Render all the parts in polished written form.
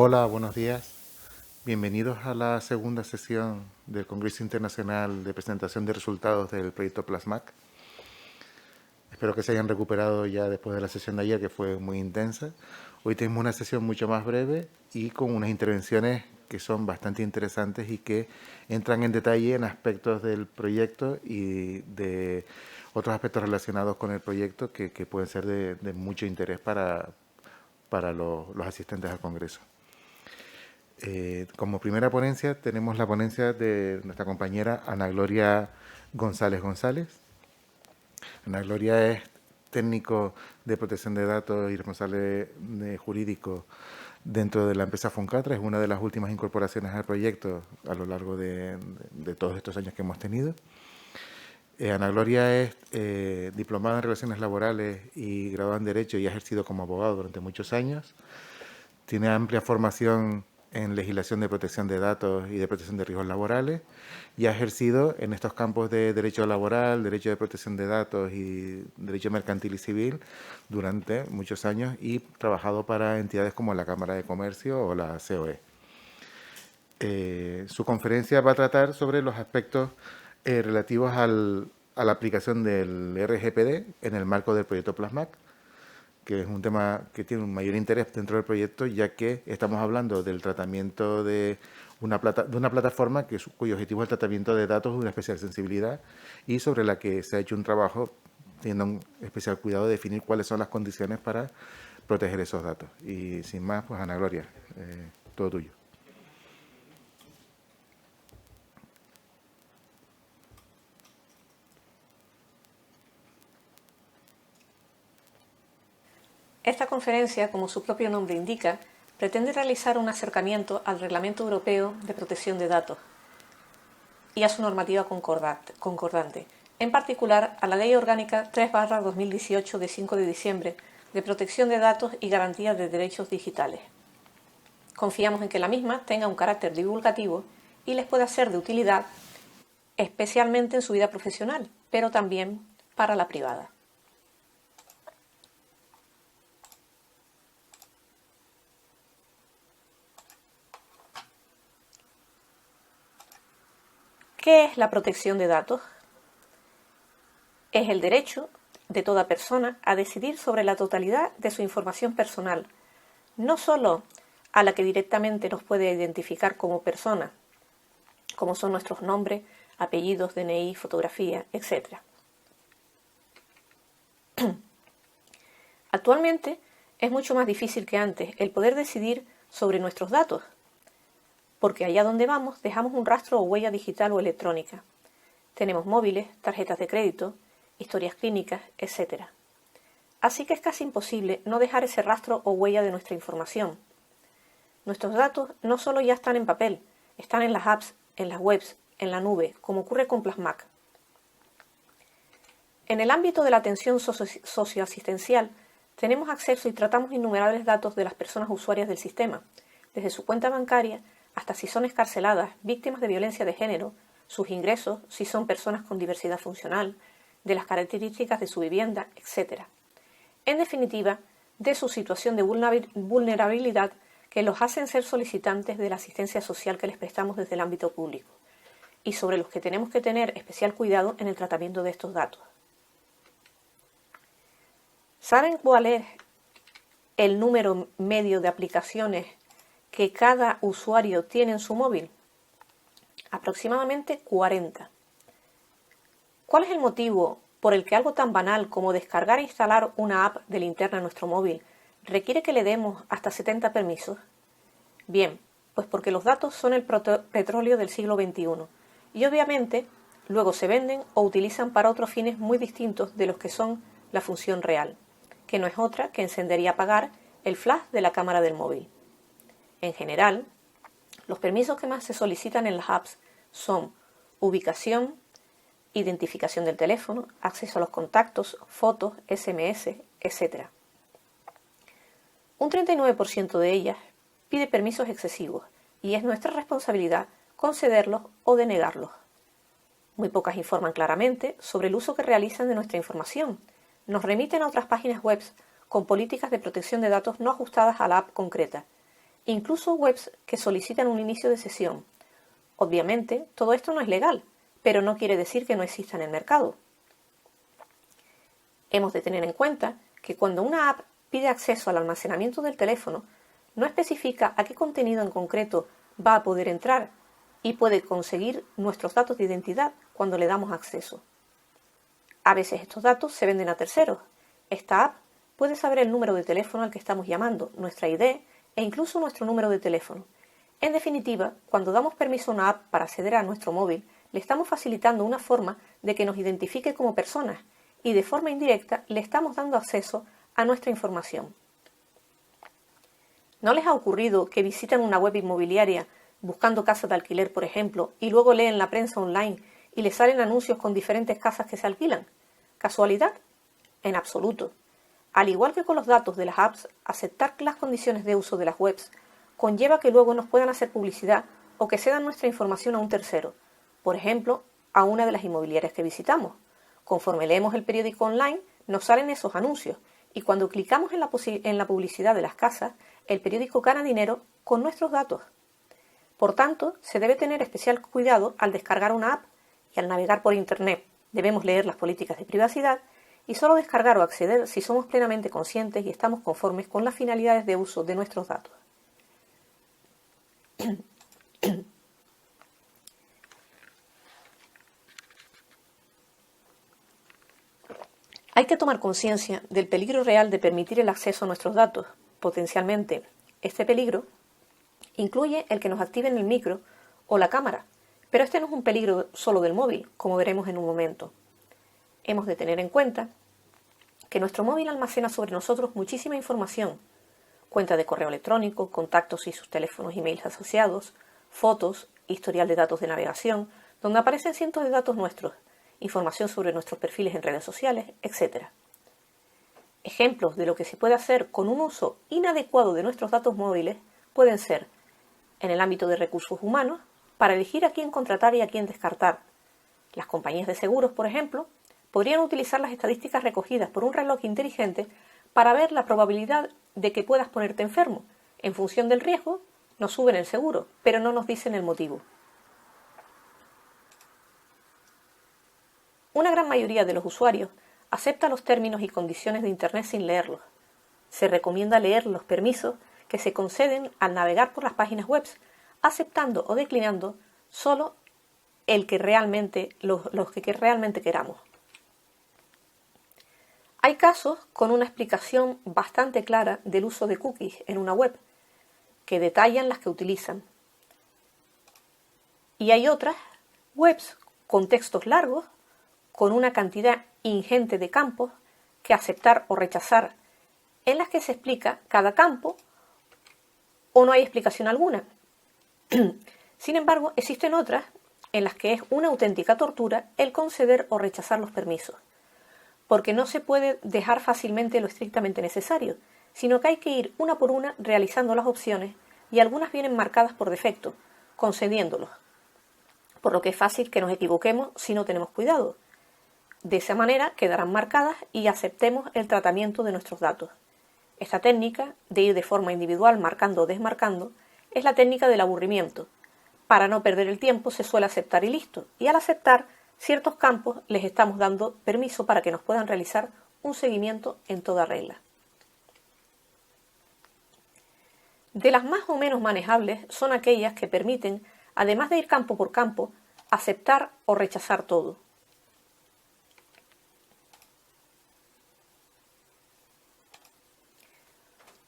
Hola, buenos días. Bienvenidos a la segunda sesión del Congreso Internacional de Presentación de Resultados del proyecto Plasmac. Espero que se hayan recuperado ya después de la sesión de ayer, que fue muy intensa. Hoy tenemos una sesión mucho más breve y con unas intervenciones que son bastante interesantes y que entran en detalle en aspectos del proyecto y de otros aspectos relacionados con el proyecto que pueden ser de mucho interés para los asistentes al Congreso. Como primera ponencia tenemos la ponencia de nuestra compañera Ana Gloria González González. Ana Gloria es técnico de protección de datos y responsable jurídico dentro de la empresa Foncatra. Es una de las últimas incorporaciones al proyecto a lo largo de todos estos años que hemos tenido. Ana Gloria es diplomada en Relaciones Laborales y graduada en Derecho y ha ejercido como abogado durante muchos años. Tiene amplia formación en legislación de protección de datos y de protección de riesgos laborales y ha ejercido en estos campos de derecho laboral, derecho de protección de datos y derecho mercantil y civil durante muchos años y trabajado para entidades como la Cámara de Comercio o la COE. Su conferencia va a tratar sobre los aspectos relativos a la aplicación del RGPD en el marco del proyecto Plasmac, que es un tema que tiene un mayor interés dentro del proyecto, ya que estamos hablando del tratamiento de una plataforma cuyo objetivo es el tratamiento de datos de una especial sensibilidad y sobre la que se ha hecho un trabajo teniendo un especial cuidado de definir cuáles son las condiciones para proteger esos datos. Y sin más, pues Ana Gloria, todo tuyo. Esta conferencia, como su propio nombre indica, pretende realizar un acercamiento al Reglamento Europeo de Protección de Datos y a su normativa concordante, en particular a la Ley Orgánica 3/2018 de 5 de diciembre de Protección de Datos y Garantía de Derechos Digitales. Confiamos en que la misma tenga un carácter divulgativo y les pueda ser de utilidad, especialmente en su vida profesional, pero también para la privada. ¿Qué es la protección de datos? Es el derecho de toda persona a decidir sobre la totalidad de su información personal, no solo a la que directamente nos puede identificar como persona, como son nuestros nombres, apellidos, DNI, fotografía, etc. Actualmente es mucho más difícil que antes el poder decidir sobre nuestros datos, porque allá donde vamos dejamos un rastro o huella digital o electrónica. Tenemos móviles, tarjetas de crédito, historias clínicas, etc. Así que es casi imposible no dejar ese rastro o huella de nuestra información. Nuestros datos no solo ya están en papel, están en las apps, en las webs, en la nube, como ocurre con Plasmac. En el ámbito de la atención socioasistencial, tenemos acceso y tratamos innumerables datos de las personas usuarias del sistema, desde su cuenta bancaria hasta si son excarceladas, víctimas de violencia de género, sus ingresos, si son personas con diversidad funcional, de las características de su vivienda, etc. En definitiva, de su situación de vulnerabilidad que los hacen ser solicitantes de la asistencia social que les prestamos desde el ámbito público, y sobre los que tenemos que tener especial cuidado en el tratamiento de estos datos. ¿Saben cuál es el número medio de aplicaciones que cada usuario tiene en su móvil? Aproximadamente 40. ¿Cuál es el motivo por el que algo tan banal como descargar e instalar una app de linterna en nuestro móvil requiere que le demos hasta 70 permisos? Bien, pues porque los datos son el petróleo del siglo XXI y obviamente luego se venden o utilizan para otros fines muy distintos de los que son la función real, que no es otra que encender y apagar el flash de la cámara del móvil. En general, los permisos que más se solicitan en las apps son ubicación, identificación del teléfono, acceso a los contactos, fotos, SMS, etc. Un 39% de ellas pide permisos excesivos y es nuestra responsabilidad concederlos o denegarlos. Muy pocas informan claramente sobre el uso que realizan de nuestra información. Nos remiten a otras páginas web con políticas de protección de datos no ajustadas a la app concreta incluso webs que solicitan un inicio de sesión. Obviamente, todo esto no es legal, pero no quiere decir que no exista en el mercado. Hemos de tener en cuenta que cuando una app pide acceso al almacenamiento del teléfono, no especifica a qué contenido en concreto va a poder entrar y puede conseguir nuestros datos de identidad cuando le damos acceso. A veces estos datos se venden a terceros. Esta app puede saber el número de teléfono al que estamos llamando, nuestra ID e incluso nuestro número de teléfono. En definitiva, cuando damos permiso a una app para acceder a nuestro móvil, le estamos facilitando una forma de que nos identifique como personas y de forma indirecta le estamos dando acceso a nuestra información. ¿No les ha ocurrido que visitan una web inmobiliaria buscando casas de alquiler, por ejemplo, y luego leen la prensa online y les salen anuncios con diferentes casas que se alquilan? ¿Casualidad? En absoluto. Al igual que con los datos de las apps, aceptar las condiciones de uso de las webs conlleva que luego nos puedan hacer publicidad o que cedan nuestra información a un tercero, por ejemplo, a una de las inmobiliarias que visitamos. Conforme leemos el periódico online, nos salen esos anuncios y cuando clicamos en la publicidad de las casas, el periódico gana dinero con nuestros datos. Por tanto, se debe tener especial cuidado al descargar una app y al navegar por Internet. Debemos leer las políticas de privacidad y solo descargar o acceder si somos plenamente conscientes y estamos conformes con las finalidades de uso de nuestros datos. Hay que tomar conciencia del peligro real de permitir el acceso a nuestros datos. Potencialmente, este peligro incluye el que nos activen el micro o la cámara, pero este no es un peligro solo del móvil, como veremos en un momento. Hemos de tener en cuenta que nuestro móvil almacena sobre nosotros muchísima información: cuenta de correo electrónico, contactos y sus teléfonos y mails asociados, fotos, historial de datos de navegación, donde aparecen cientos de datos nuestros, información sobre nuestros perfiles en redes sociales, etc. Ejemplos de lo que se puede hacer con un uso inadecuado de nuestros datos móviles pueden ser, en el ámbito de recursos humanos, para elegir a quién contratar y a quién descartar. Las compañías de seguros, por ejemplo, podrían utilizar las estadísticas recogidas por un reloj inteligente para ver la probabilidad de que puedas ponerte enfermo. En función del riesgo, nos suben el seguro, pero no nos dicen el motivo. Una gran mayoría de los usuarios acepta los términos y condiciones de Internet sin leerlos. Se recomienda leer los permisos que se conceden al navegar por las páginas web, aceptando o declinando solo los que realmente queramos. Hay casos con una explicación bastante clara del uso de cookies en una web, que detallan las que utilizan. Y hay otras webs con textos largos, con una cantidad ingente de campos que aceptar o rechazar, en las que se explica cada campo o no hay explicación alguna. Sin embargo, existen otras en las que es una auténtica tortura el conceder o rechazar los permisos, porque no se puede dejar fácilmente lo estrictamente necesario, sino que hay que ir una por una realizando las opciones y algunas vienen marcadas por defecto, concediéndolos, por lo que es fácil que nos equivoquemos si no tenemos cuidado. De esa manera quedarán marcadas y aceptemos el tratamiento de nuestros datos. Esta técnica, de ir de forma individual marcando o desmarcando, es la técnica del aburrimiento. Para no perder el tiempo se suele aceptar y listo, y al aceptar ciertos campos les estamos dando permiso para que nos puedan realizar un seguimiento en toda regla. De las más o menos manejables son aquellas que permiten, además de ir campo por campo, aceptar o rechazar todo.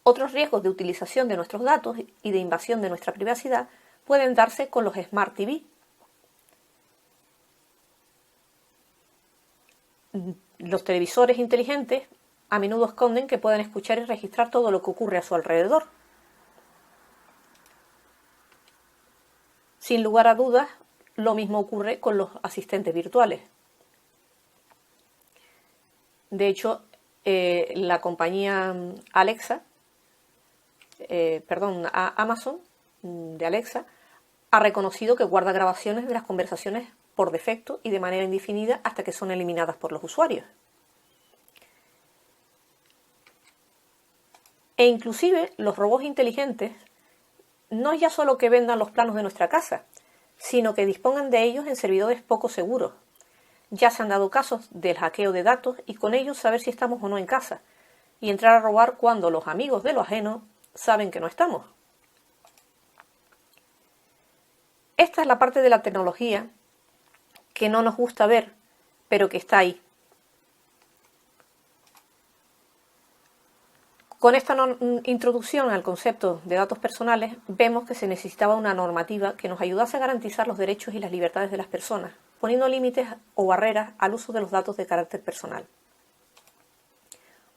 Otros riesgos de utilización de nuestros datos y de invasión de nuestra privacidad pueden darse con los Smart TV. Los televisores inteligentes a menudo esconden que pueden escuchar y registrar todo lo que ocurre a su alrededor. Sin lugar a dudas, lo mismo ocurre con los asistentes virtuales. De hecho, la compañía Amazon de Alexa ha reconocido que guarda grabaciones de las conversaciones por defecto y de manera indefinida hasta que son eliminadas por los usuarios. E inclusive los robots inteligentes no es ya solo que vendan los planos de nuestra casa, sino que dispongan de ellos en servidores poco seguros. Ya se han dado casos del hackeo de datos y con ellos saber si estamos o no en casa, y entrar a robar cuando los amigos de lo ajeno saben que no estamos. Esta es la parte de la tecnología que no nos gusta ver, pero que está ahí. Con esta introducción al concepto de datos personales, vemos que se necesitaba una normativa que nos ayudase a garantizar los derechos y las libertades de las personas, poniendo límites o barreras al uso de los datos de carácter personal.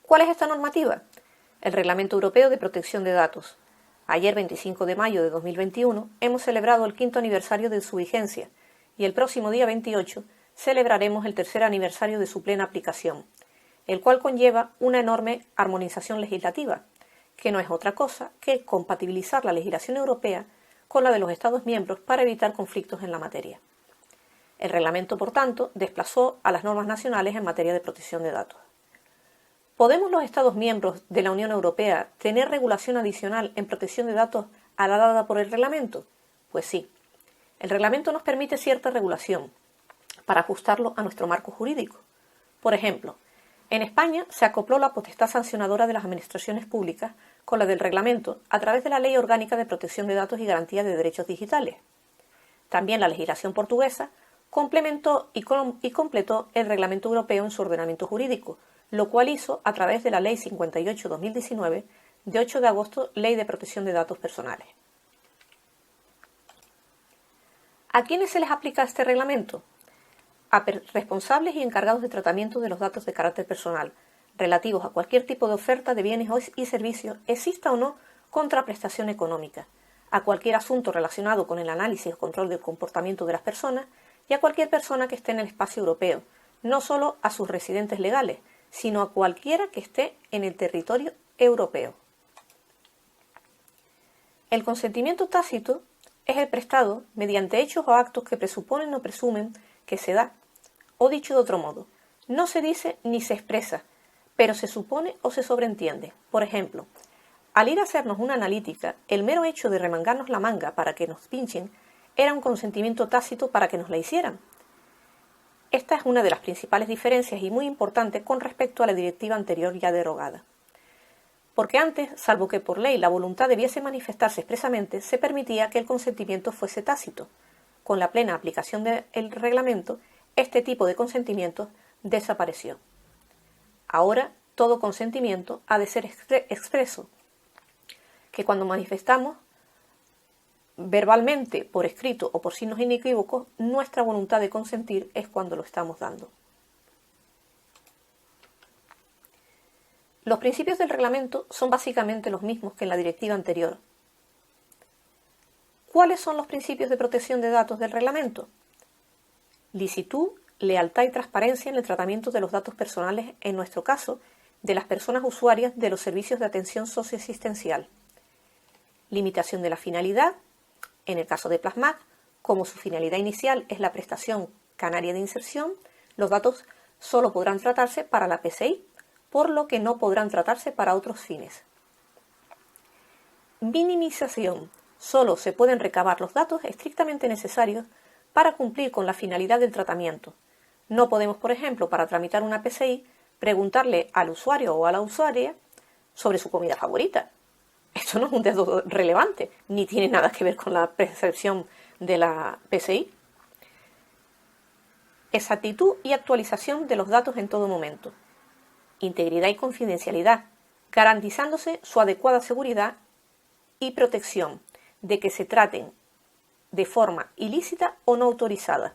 ¿Cuál es esta normativa? El Reglamento Europeo de Protección de Datos. Ayer, 25 de mayo de 2021, hemos celebrado el 5º aniversario de su vigencia y el próximo día 28 celebraremos el 3er aniversario de su plena aplicación, el cual conlleva una enorme armonización legislativa, que no es otra cosa que compatibilizar la legislación europea con la de los Estados miembros para evitar conflictos en la materia. El reglamento, por tanto, desplazó a las normas nacionales en materia de protección de datos. ¿Podemos los Estados miembros de la Unión Europea tener regulación adicional en protección de datos a la dada por el reglamento? Pues sí. El reglamento nos permite cierta regulación para ajustarlo a nuestro marco jurídico. Por ejemplo, en España se acopló la potestad sancionadora de las administraciones públicas con la del reglamento a través de la Ley Orgánica de Protección de Datos y Garantía de Derechos Digitales. También la legislación portuguesa complementó y completó el reglamento europeo en su ordenamiento jurídico, lo cual hizo a través de la Ley 58/2019 de 8 de agosto, Ley de Protección de Datos Personales. ¿A quiénes se les aplica este reglamento? A responsables y encargados de tratamiento de los datos de carácter personal, relativos a cualquier tipo de oferta de bienes y servicios, exista o no contraprestación económica, a cualquier asunto relacionado con el análisis o control del comportamiento de las personas y a cualquier persona que esté en el espacio europeo, no solo a sus residentes legales, sino a cualquiera que esté en el territorio europeo. El consentimiento tácito es el prestado mediante hechos o actos que presuponen o presumen que se da. O dicho de otro modo, no se dice ni se expresa, pero se supone o se sobreentiende. Por ejemplo, al ir a hacernos una analítica, el mero hecho de remangarnos la manga para que nos pinchen era un consentimiento tácito para que nos la hicieran. Esta es una de las principales diferencias y muy importante con respecto a la directiva anterior ya derogada. Porque antes, salvo que por ley la voluntad debiese manifestarse expresamente, se permitía que el consentimiento fuese tácito. Con la plena aplicación del reglamento, este tipo de consentimiento desapareció. Ahora, todo consentimiento ha de ser expreso, que cuando manifestamos verbalmente, por escrito o por signos inequívocos, nuestra voluntad de consentir es cuando lo estamos dando. Los principios del reglamento son básicamente los mismos que en la directiva anterior. ¿Cuáles son los principios de protección de datos del reglamento? Licitud, lealtad y transparencia en el tratamiento de los datos personales, en nuestro caso, de las personas usuarias de los servicios de atención socioasistencial. Limitación de la finalidad. En el caso de Plasmac, como su finalidad inicial es la prestación canaria de inserción, los datos solo podrán tratarse para la PCI, por lo que no podrán tratarse para otros fines. Minimización. Solo se pueden recabar los datos estrictamente necesarios para cumplir con la finalidad del tratamiento. No podemos, por ejemplo, para tramitar una PCI, preguntarle al usuario o a la usuaria sobre su comida favorita. Esto no es un dato relevante, ni tiene nada que ver con la percepción de la PCI. Exactitud y actualización de los datos en todo momento. Integridad y confidencialidad, garantizándose su adecuada seguridad y protección de que se traten de forma ilícita o no autorizada,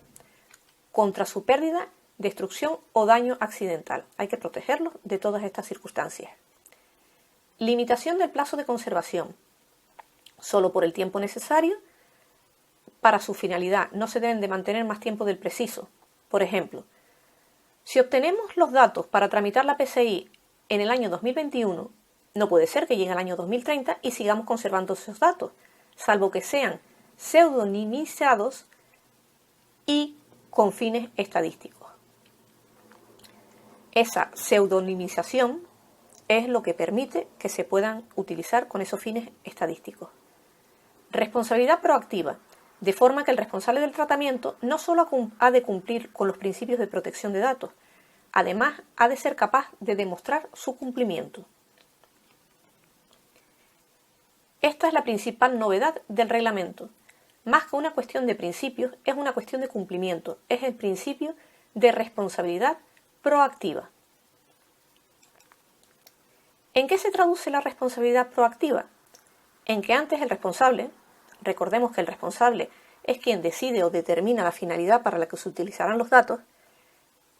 contra su pérdida, destrucción o daño accidental. Hay que protegerlos de todas estas circunstancias. Limitación del plazo de conservación. Solo por el tiempo necesario para su finalidad. No se deben de mantener más tiempo del preciso. Por ejemplo, si obtenemos los datos para tramitar la PCI en el año 2021, no puede ser que llegue al año 2030 y sigamos conservando esos datos, salvo que sean pseudonimizados y con fines estadísticos. Esa pseudonimización es lo que permite que se puedan utilizar con esos fines estadísticos. Responsabilidad proactiva, de forma que el responsable del tratamiento no solo ha de cumplir con los principios de protección de datos, además ha de ser capaz de demostrar su cumplimiento. Esta es la principal novedad del reglamento. Más que una cuestión de principios, es una cuestión de cumplimiento, es el principio de responsabilidad proactiva. ¿En qué se traduce la responsabilidad proactiva? En que antes el responsable, recordemos que el responsable es quien decide o determina la finalidad para la que se utilizarán los datos,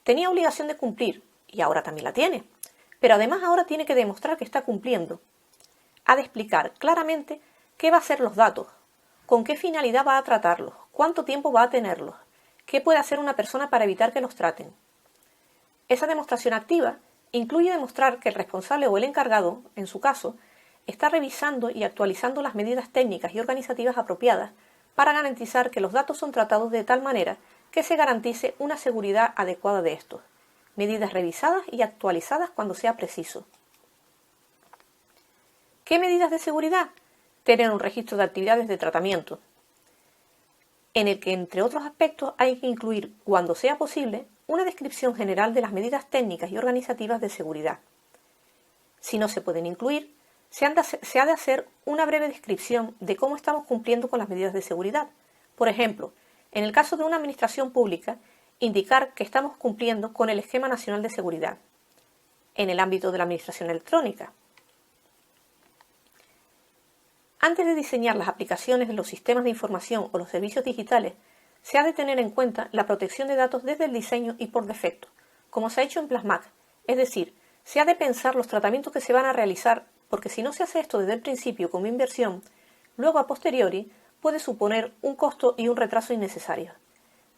tenía obligación de cumplir, y ahora también la tiene, pero además ahora tiene que demostrar que está cumpliendo. Ha de explicar claramente qué va a hacer los datos, con qué finalidad va a tratarlos, cuánto tiempo va a tenerlos, qué puede hacer una persona para evitar que los traten. Esa demostración activa incluye demostrar que el responsable o el encargado, en su caso, está revisando y actualizando las medidas técnicas y organizativas apropiadas para garantizar que los datos son tratados de tal manera que se garantice una seguridad adecuada de estos, medidas revisadas y actualizadas cuando sea preciso. ¿Qué medidas de seguridad? Tener un registro de actividades de tratamiento, en el que, entre otros aspectos, hay que incluir, cuando sea posible, una descripción general de las medidas técnicas y organizativas de seguridad. Si no se pueden incluir, se ha de hacer una breve descripción de cómo estamos cumpliendo con las medidas de seguridad. Por ejemplo, en el caso de una administración pública, indicar que estamos cumpliendo con el Esquema Nacional de Seguridad. En el ámbito de la administración electrónica, antes de diseñar las aplicaciones de los sistemas de información o los servicios digitales, se ha de tener en cuenta la protección de datos desde el diseño y por defecto, como se ha hecho en Plasmac, es decir, se ha de pensar los tratamientos que se van a realizar, porque si no se hace esto desde el principio como inversión, luego a posteriori puede suponer un costo y un retraso innecesarios.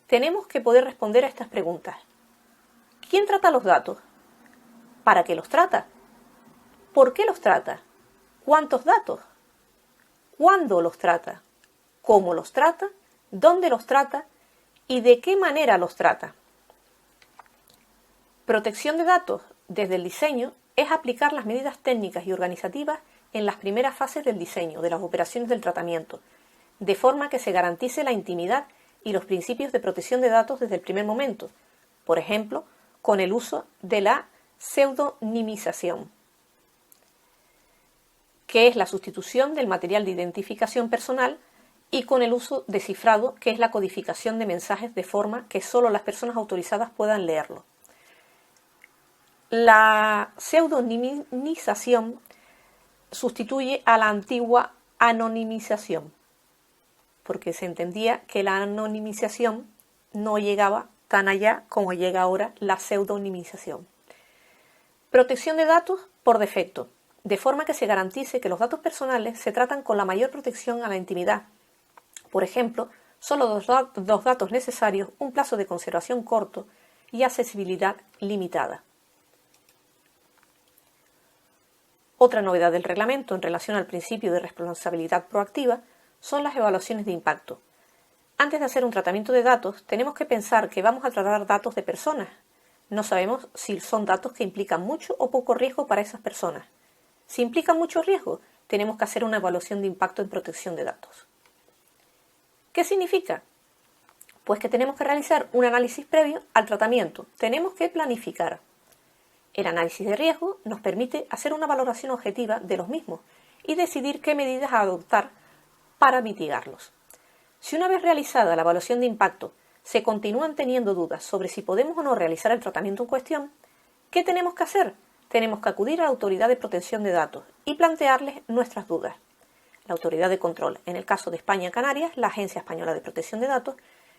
Tenemos que poder responder a estas preguntas. ¿Quién trata los datos? ¿Para qué los trata? ¿Por qué los trata? ¿Cuántos datos? ¿Cuándo los trata? ¿Cómo los trata? ¿Dónde los trata? ¿Y de qué manera los trata? Protección de datos desde el diseño es aplicar las medidas técnicas y organizativas en las primeras fases del diseño, de las operaciones del tratamiento, de forma que se garantice la intimidad y los principios de protección de datos desde el primer momento, por ejemplo, con el uso de la pseudonimización, que es la sustitución del material de identificación personal, y con el uso de cifrado, que es la codificación de mensajes de forma que solo las personas autorizadas puedan leerlo. La pseudonimización sustituye a la antigua anonimización, porque se entendía que la anonimización no llegaba tan allá como llega ahora la pseudonimización. Protección de datos por defecto, de forma que se garantice que los datos personales se tratan con la mayor protección a la intimidad. Por ejemplo, solo dos datos necesarios, un plazo de conservación corto y accesibilidad limitada. Otra novedad del reglamento en relación al principio de responsabilidad proactiva son las evaluaciones de impacto. Antes de hacer un tratamiento de datos, tenemos que pensar que vamos a tratar datos de personas. No sabemos si son datos que implican mucho o poco riesgo para esas personas. Si implican mucho riesgo, tenemos que hacer una evaluación de impacto en protección de datos. ¿Qué significa? Pues que tenemos que realizar un análisis previo al tratamiento. Tenemos que planificar. El análisis de riesgo nos permite hacer una valoración objetiva de los mismos y decidir qué medidas adoptar para mitigarlos. Si una vez realizada la evaluación de impacto se continúan teniendo dudas sobre si podemos o no realizar el tratamiento en cuestión, ¿qué tenemos que hacer? Tenemos que acudir a la Autoridad de Protección de Datos y plantearles nuestras dudas. La Autoridad de Control, en el caso de España-Canarias, la Agencia Española de Protección de Datos,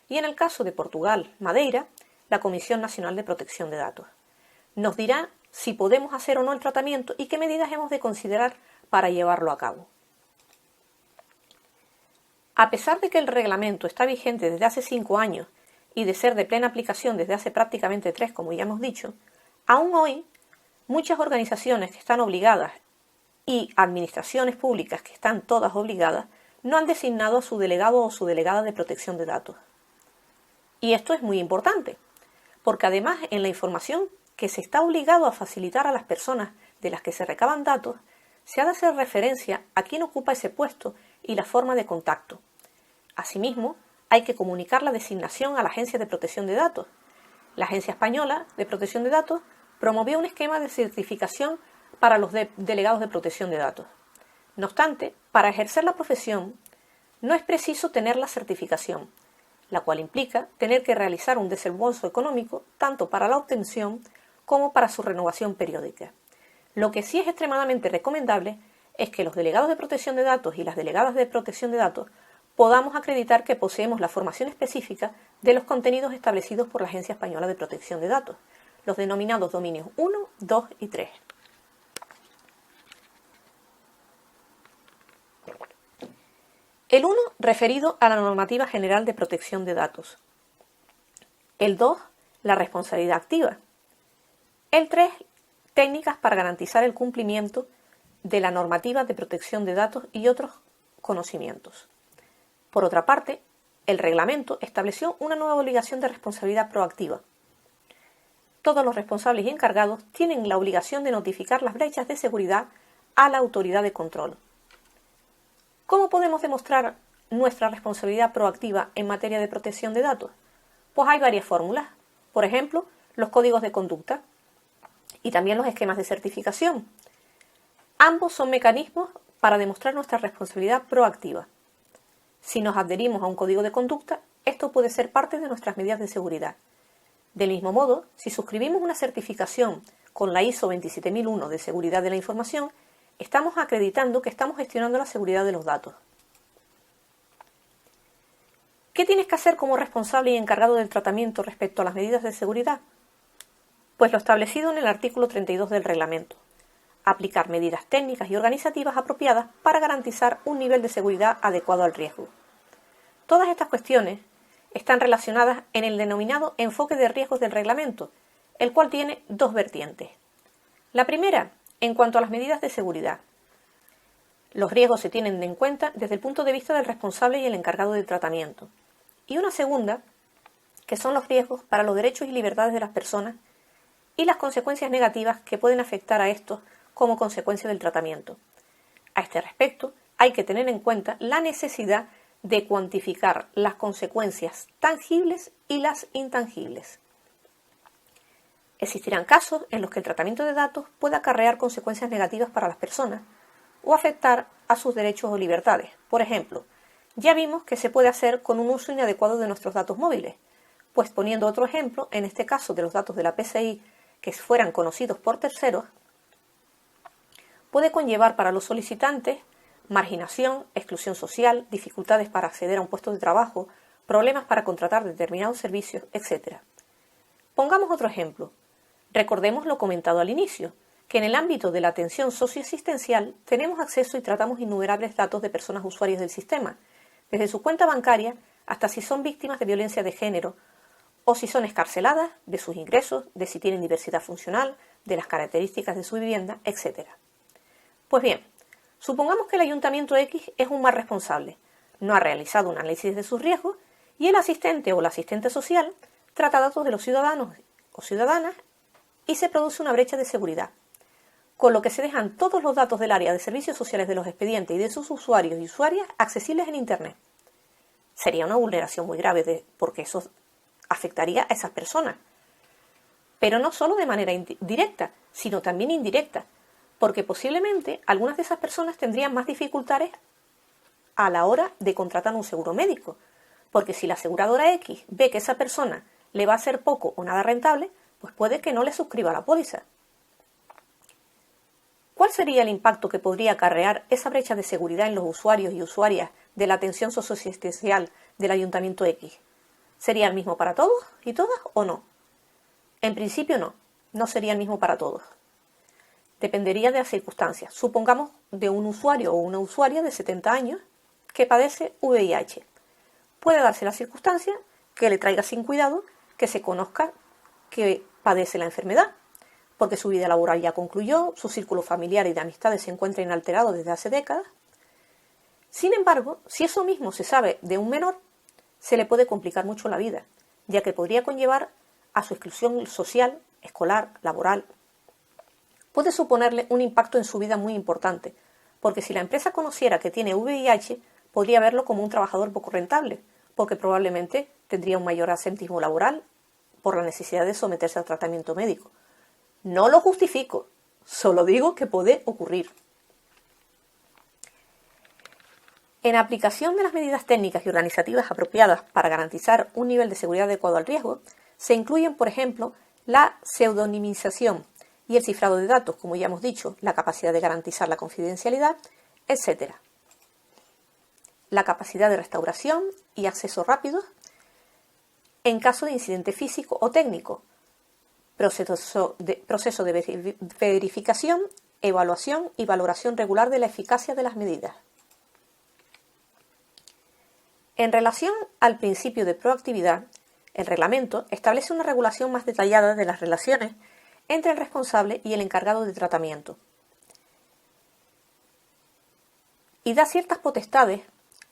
y en el caso de Portugal-Madeira, la Comisión Nacional de Protección de Datos. Nos dirá si podemos hacer o no el tratamiento y qué medidas hemos de considerar para llevarlo a cabo. A pesar de que el reglamento está vigente desde hace 5 años y de ser de plena aplicación desde hace prácticamente 3, como ya hemos dicho, aún hoy muchas organizaciones que están obligadas y administraciones públicas que están todas obligadas no han designado a su delegado o su delegada de protección de datos. Y esto es muy importante, porque además en la información que se está obligado a facilitar a las personas de las que se recaban datos, se ha de hacer referencia a quién ocupa ese puesto y la forma de contacto. Asimismo, hay que comunicar la designación a la Agencia de Protección de Datos. La Agencia Española de Protección de Datos promovió un esquema de certificación para los delegados de protección de datos. No obstante, para ejercer la profesión no es preciso tener la certificación, la cual implica tener que realizar un desembolso económico tanto para la obtención como para su renovación periódica. Lo que sí es extremadamente recomendable es que los delegados de protección de datos y las delegadas de protección de datos podamos acreditar que poseemos la formación específica de los contenidos establecidos por la Agencia Española de Protección de Datos, los denominados dominios 1, 2 y 3. El 1, referido a la Normativa General de Protección de Datos. El 2, la responsabilidad activa. El 3, técnicas para garantizar el cumplimiento de la normativa de protección de datos y otros conocimientos. Por otra parte, el reglamento estableció una nueva obligación de responsabilidad proactiva. Todos los responsables y encargados tienen la obligación de notificar las brechas de seguridad a la autoridad de control. ¿Cómo podemos demostrar nuestra responsabilidad proactiva en materia de protección de datos? Pues hay varias fórmulas. Por ejemplo, los códigos de conducta y también los esquemas de certificación. Ambos son mecanismos para demostrar nuestra responsabilidad proactiva. Si nos adherimos a un código de conducta, esto puede ser parte de nuestras medidas de seguridad. Del mismo modo, si suscribimos una certificación con la ISO 27001 de seguridad de la información, estamos acreditando que estamos gestionando la seguridad de los datos. ¿Qué tienes que hacer como responsable y encargado del tratamiento respecto a las medidas de seguridad? Pues lo establecido en el artículo 32 del reglamento. Aplicar medidas técnicas y organizativas apropiadas para garantizar un nivel de seguridad adecuado al riesgo. Todas estas cuestiones están relacionadas en el denominado enfoque de riesgos del reglamento, el cual tiene dos vertientes. La primera, en cuanto a las medidas de seguridad. Los riesgos se tienen en cuenta desde el punto de vista del responsable y el encargado del tratamiento. Y una segunda, que son los riesgos para los derechos y libertades de las personas y las consecuencias negativas que pueden afectar a estos como consecuencia del tratamiento. A este respecto, hay que tener en cuenta la necesidad de cuantificar las consecuencias tangibles y las intangibles. Existirán casos en los que el tratamiento de datos pueda acarrear consecuencias negativas para las personas o afectar a sus derechos o libertades. Por ejemplo, ya vimos que se puede hacer con un uso inadecuado de nuestros datos móviles, pues poniendo otro ejemplo, en este caso de los datos de la PCI que fueran conocidos por terceros, puede conllevar para los solicitantes marginación, exclusión social, dificultades para acceder a un puesto de trabajo, problemas para contratar determinados servicios, etc. Pongamos otro ejemplo. Recordemos lo comentado al inicio, que en el ámbito de la atención socioasistencial tenemos acceso y tratamos innumerables datos de personas usuarias del sistema, desde su cuenta bancaria hasta si son víctimas de violencia de género o si son excarceladas, de sus ingresos, de si tienen diversidad funcional, de las características de su vivienda, etc. Pues bien, supongamos que el Ayuntamiento X es un mal responsable, no ha realizado un análisis de sus riesgos y el asistente o la asistente social trata datos de los ciudadanos o ciudadanas y se produce una brecha de seguridad, con lo que se dejan todos los datos del área de servicios sociales de los expedientes y de sus usuarios y usuarias accesibles en Internet. Sería una vulneración muy grave porque eso afectaría a esas personas, pero no solo de manera directa, sino también indirecta, porque posiblemente algunas de esas personas tendrían más dificultades a la hora de contratar un seguro médico, porque si la aseguradora X ve que esa persona le va a ser poco o nada rentable, pues puede que no le suscriba la póliza. ¿Cuál sería el impacto que podría acarrear esa brecha de seguridad en los usuarios y usuarias de la atención socioasistencial del Ayuntamiento X? ¿Sería el mismo para todos y todas o no? En principio no sería el mismo para todos. Dependería de las circunstancias. Supongamos de un usuario o una usuaria de 70 años que padece VIH. Puede darse la circunstancia que le traiga sin cuidado que se conozca que padece la enfermedad, porque su vida laboral ya concluyó, su círculo familiar y de amistades se encuentra inalterado desde hace décadas. Sin embargo, si eso mismo se sabe de un menor, se le puede complicar mucho la vida, ya que podría conllevar a su exclusión social, escolar, laboral. Puede suponerle un impacto en su vida muy importante, porque si la empresa conociera que tiene VIH, podría verlo como un trabajador poco rentable, porque probablemente tendría un mayor absentismo laboral por la necesidad de someterse al tratamiento médico. No lo justifico, solo digo que puede ocurrir. En aplicación de las medidas técnicas y organizativas apropiadas para garantizar un nivel de seguridad adecuado al riesgo, se incluyen, por ejemplo, la pseudonimización y el cifrado de datos, como ya hemos dicho, la capacidad de garantizar la confidencialidad, etc. La capacidad de restauración y acceso rápido en caso de incidente físico o técnico, proceso de verificación, evaluación y valoración regular de la eficacia de las medidas. En relación al principio de proactividad, el reglamento establece una regulación más detallada de las relaciones entre el responsable y el encargado de tratamiento y da ciertas potestades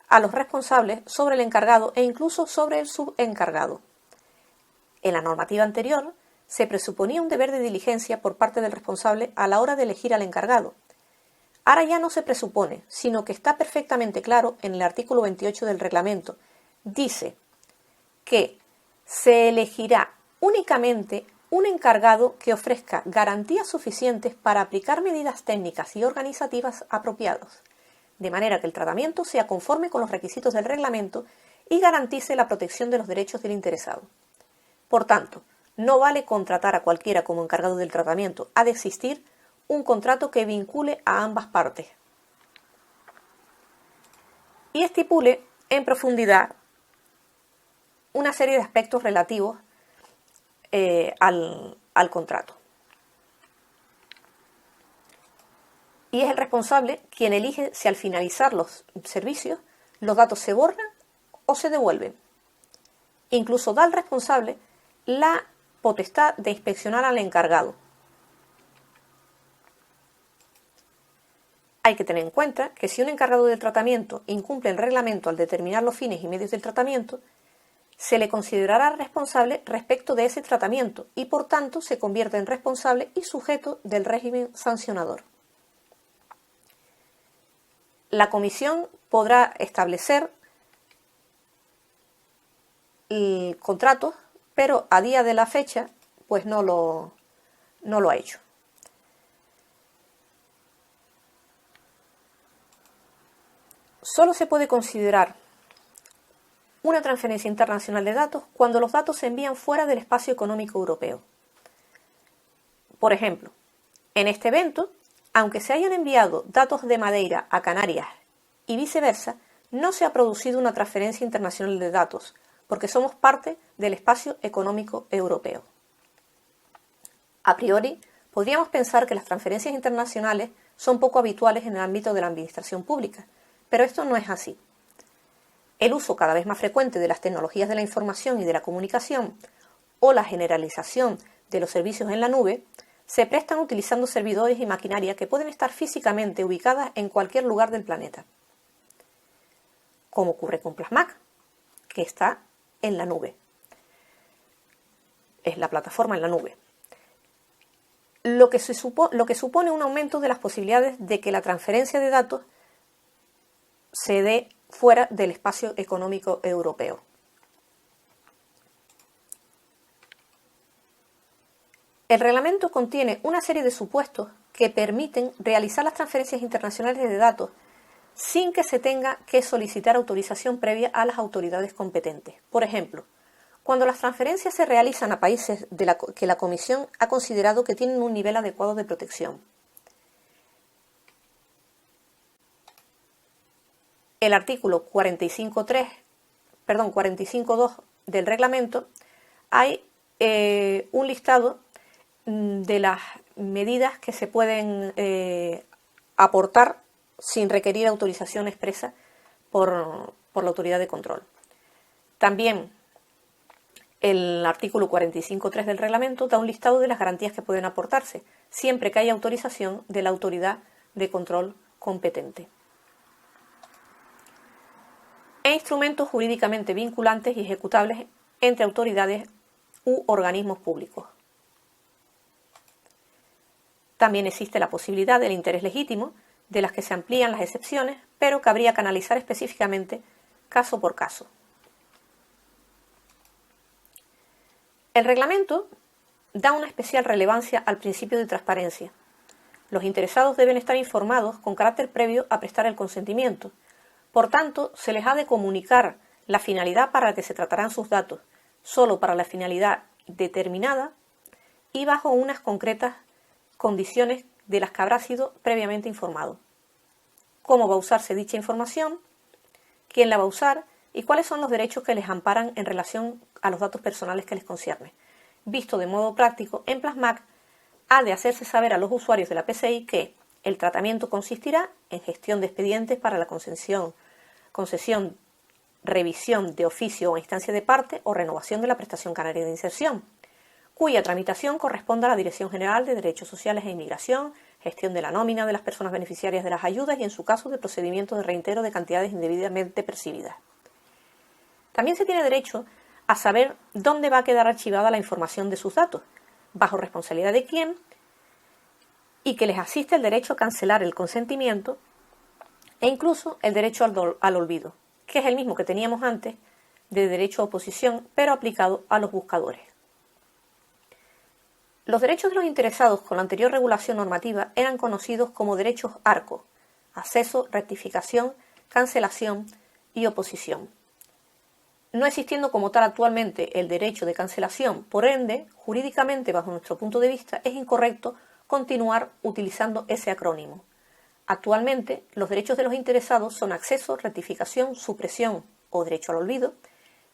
a los responsables sobre el encargado e incluso sobre el subencargado. En la normativa anterior se presuponía un deber de diligencia por parte del responsable a la hora de elegir al encargado. Ahora ya no se presupone, sino que está perfectamente claro en el artículo 28 del reglamento. Dice que se elegirá únicamente un encargado que ofrezca garantías suficientes para aplicar medidas técnicas y organizativas apropiadas, de manera que el tratamiento sea conforme con los requisitos del reglamento y garantice la protección de los derechos del interesado. Por tanto, no vale contratar a cualquiera como encargado del tratamiento, ha de existir un contrato que vincule a ambas partes y estipule en profundidad una serie de aspectos relativos al contrato. Y es el responsable quien elige si al finalizar los servicios los datos se borran o se devuelven. Incluso da al responsable la potestad de inspeccionar al encargado. Hay que tener en cuenta que si un encargado del tratamiento incumple el reglamento al determinar los fines y medios del tratamiento, se le considerará responsable respecto de ese tratamiento y por tanto se convierte en responsable y sujeto del régimen sancionador. La Comisión podrá establecer contratos, pero a día de la fecha pues no lo ha hecho. Solo se puede considerar una transferencia internacional de datos cuando los datos se envían fuera del espacio económico europeo. Por ejemplo, en este evento, aunque se hayan enviado datos de Madeira a Canarias y viceversa, no se ha producido una transferencia internacional de datos, porque somos parte del espacio económico europeo. A priori, podríamos pensar que las transferencias internacionales son poco habituales en el ámbito de la administración pública, pero esto no es así. El uso cada vez más frecuente de las tecnologías de la información y de la comunicación o la generalización de los servicios en la nube se prestan utilizando servidores y maquinaria que pueden estar físicamente ubicadas en cualquier lugar del planeta, como ocurre con Plasmac, que está en la nube. Es la plataforma en la nube. Lo que supone un aumento de las posibilidades de que la transferencia de datos se dé fuera del espacio económico europeo. El reglamento contiene una serie de supuestos que permiten realizar las transferencias internacionales de datos sin que se tenga que solicitar autorización previa a las autoridades competentes. Por ejemplo, cuando las transferencias se realizan a países que la Comisión ha considerado que tienen un nivel adecuado de protección. El artículo 45.2 del reglamento hay un listado de las medidas que se pueden aportar sin requerir autorización expresa por la autoridad de control. También el artículo 45.3 del reglamento da un listado de las garantías que pueden aportarse, siempre que haya autorización de la autoridad de control competente. E instrumentos jurídicamente vinculantes y ejecutables entre autoridades u organismos públicos. También existe la posibilidad del interés legítimo de las que se amplían las excepciones, pero que habría que analizar específicamente caso por caso. El reglamento da una especial relevancia al principio de transparencia. Los interesados deben estar informados con carácter previo a prestar el consentimiento. Por tanto, se les ha de comunicar la finalidad para la que se tratarán sus datos, solo para la finalidad determinada y bajo unas concretas condiciones de las que habrá sido previamente informado. Cómo va a usarse dicha información, quién la va a usar y cuáles son los derechos que les amparan en relación a los datos personales que les concierne. Visto de modo práctico, en Plasmac ha de hacerse saber a los usuarios de la PCI que el tratamiento consistirá en gestión de expedientes para la concesión, revisión de oficio o instancia de parte o renovación de la prestación canaria de inserción, cuya tramitación corresponde a la Dirección General de Derechos Sociales e Inmigración, gestión de la nómina de las personas beneficiarias de las ayudas y, en su caso, de procedimientos de reintegro de cantidades indebidamente percibidas. También se tiene derecho a saber dónde va a quedar archivada la información de sus datos, bajo responsabilidad de quién, y que les asiste el derecho a cancelar el consentimiento e incluso el derecho al olvido, que es el mismo que teníamos antes de derecho a oposición, pero aplicado a los buscadores. Los derechos de los interesados con la anterior regulación normativa eran conocidos como derechos ARCO: acceso, rectificación, cancelación y oposición. No existiendo como tal actualmente el derecho de cancelación, por ende, jurídicamente, bajo nuestro punto de vista, es incorrecto continuar utilizando ese acrónimo. Actualmente, los derechos de los interesados son acceso, rectificación, supresión o derecho al olvido,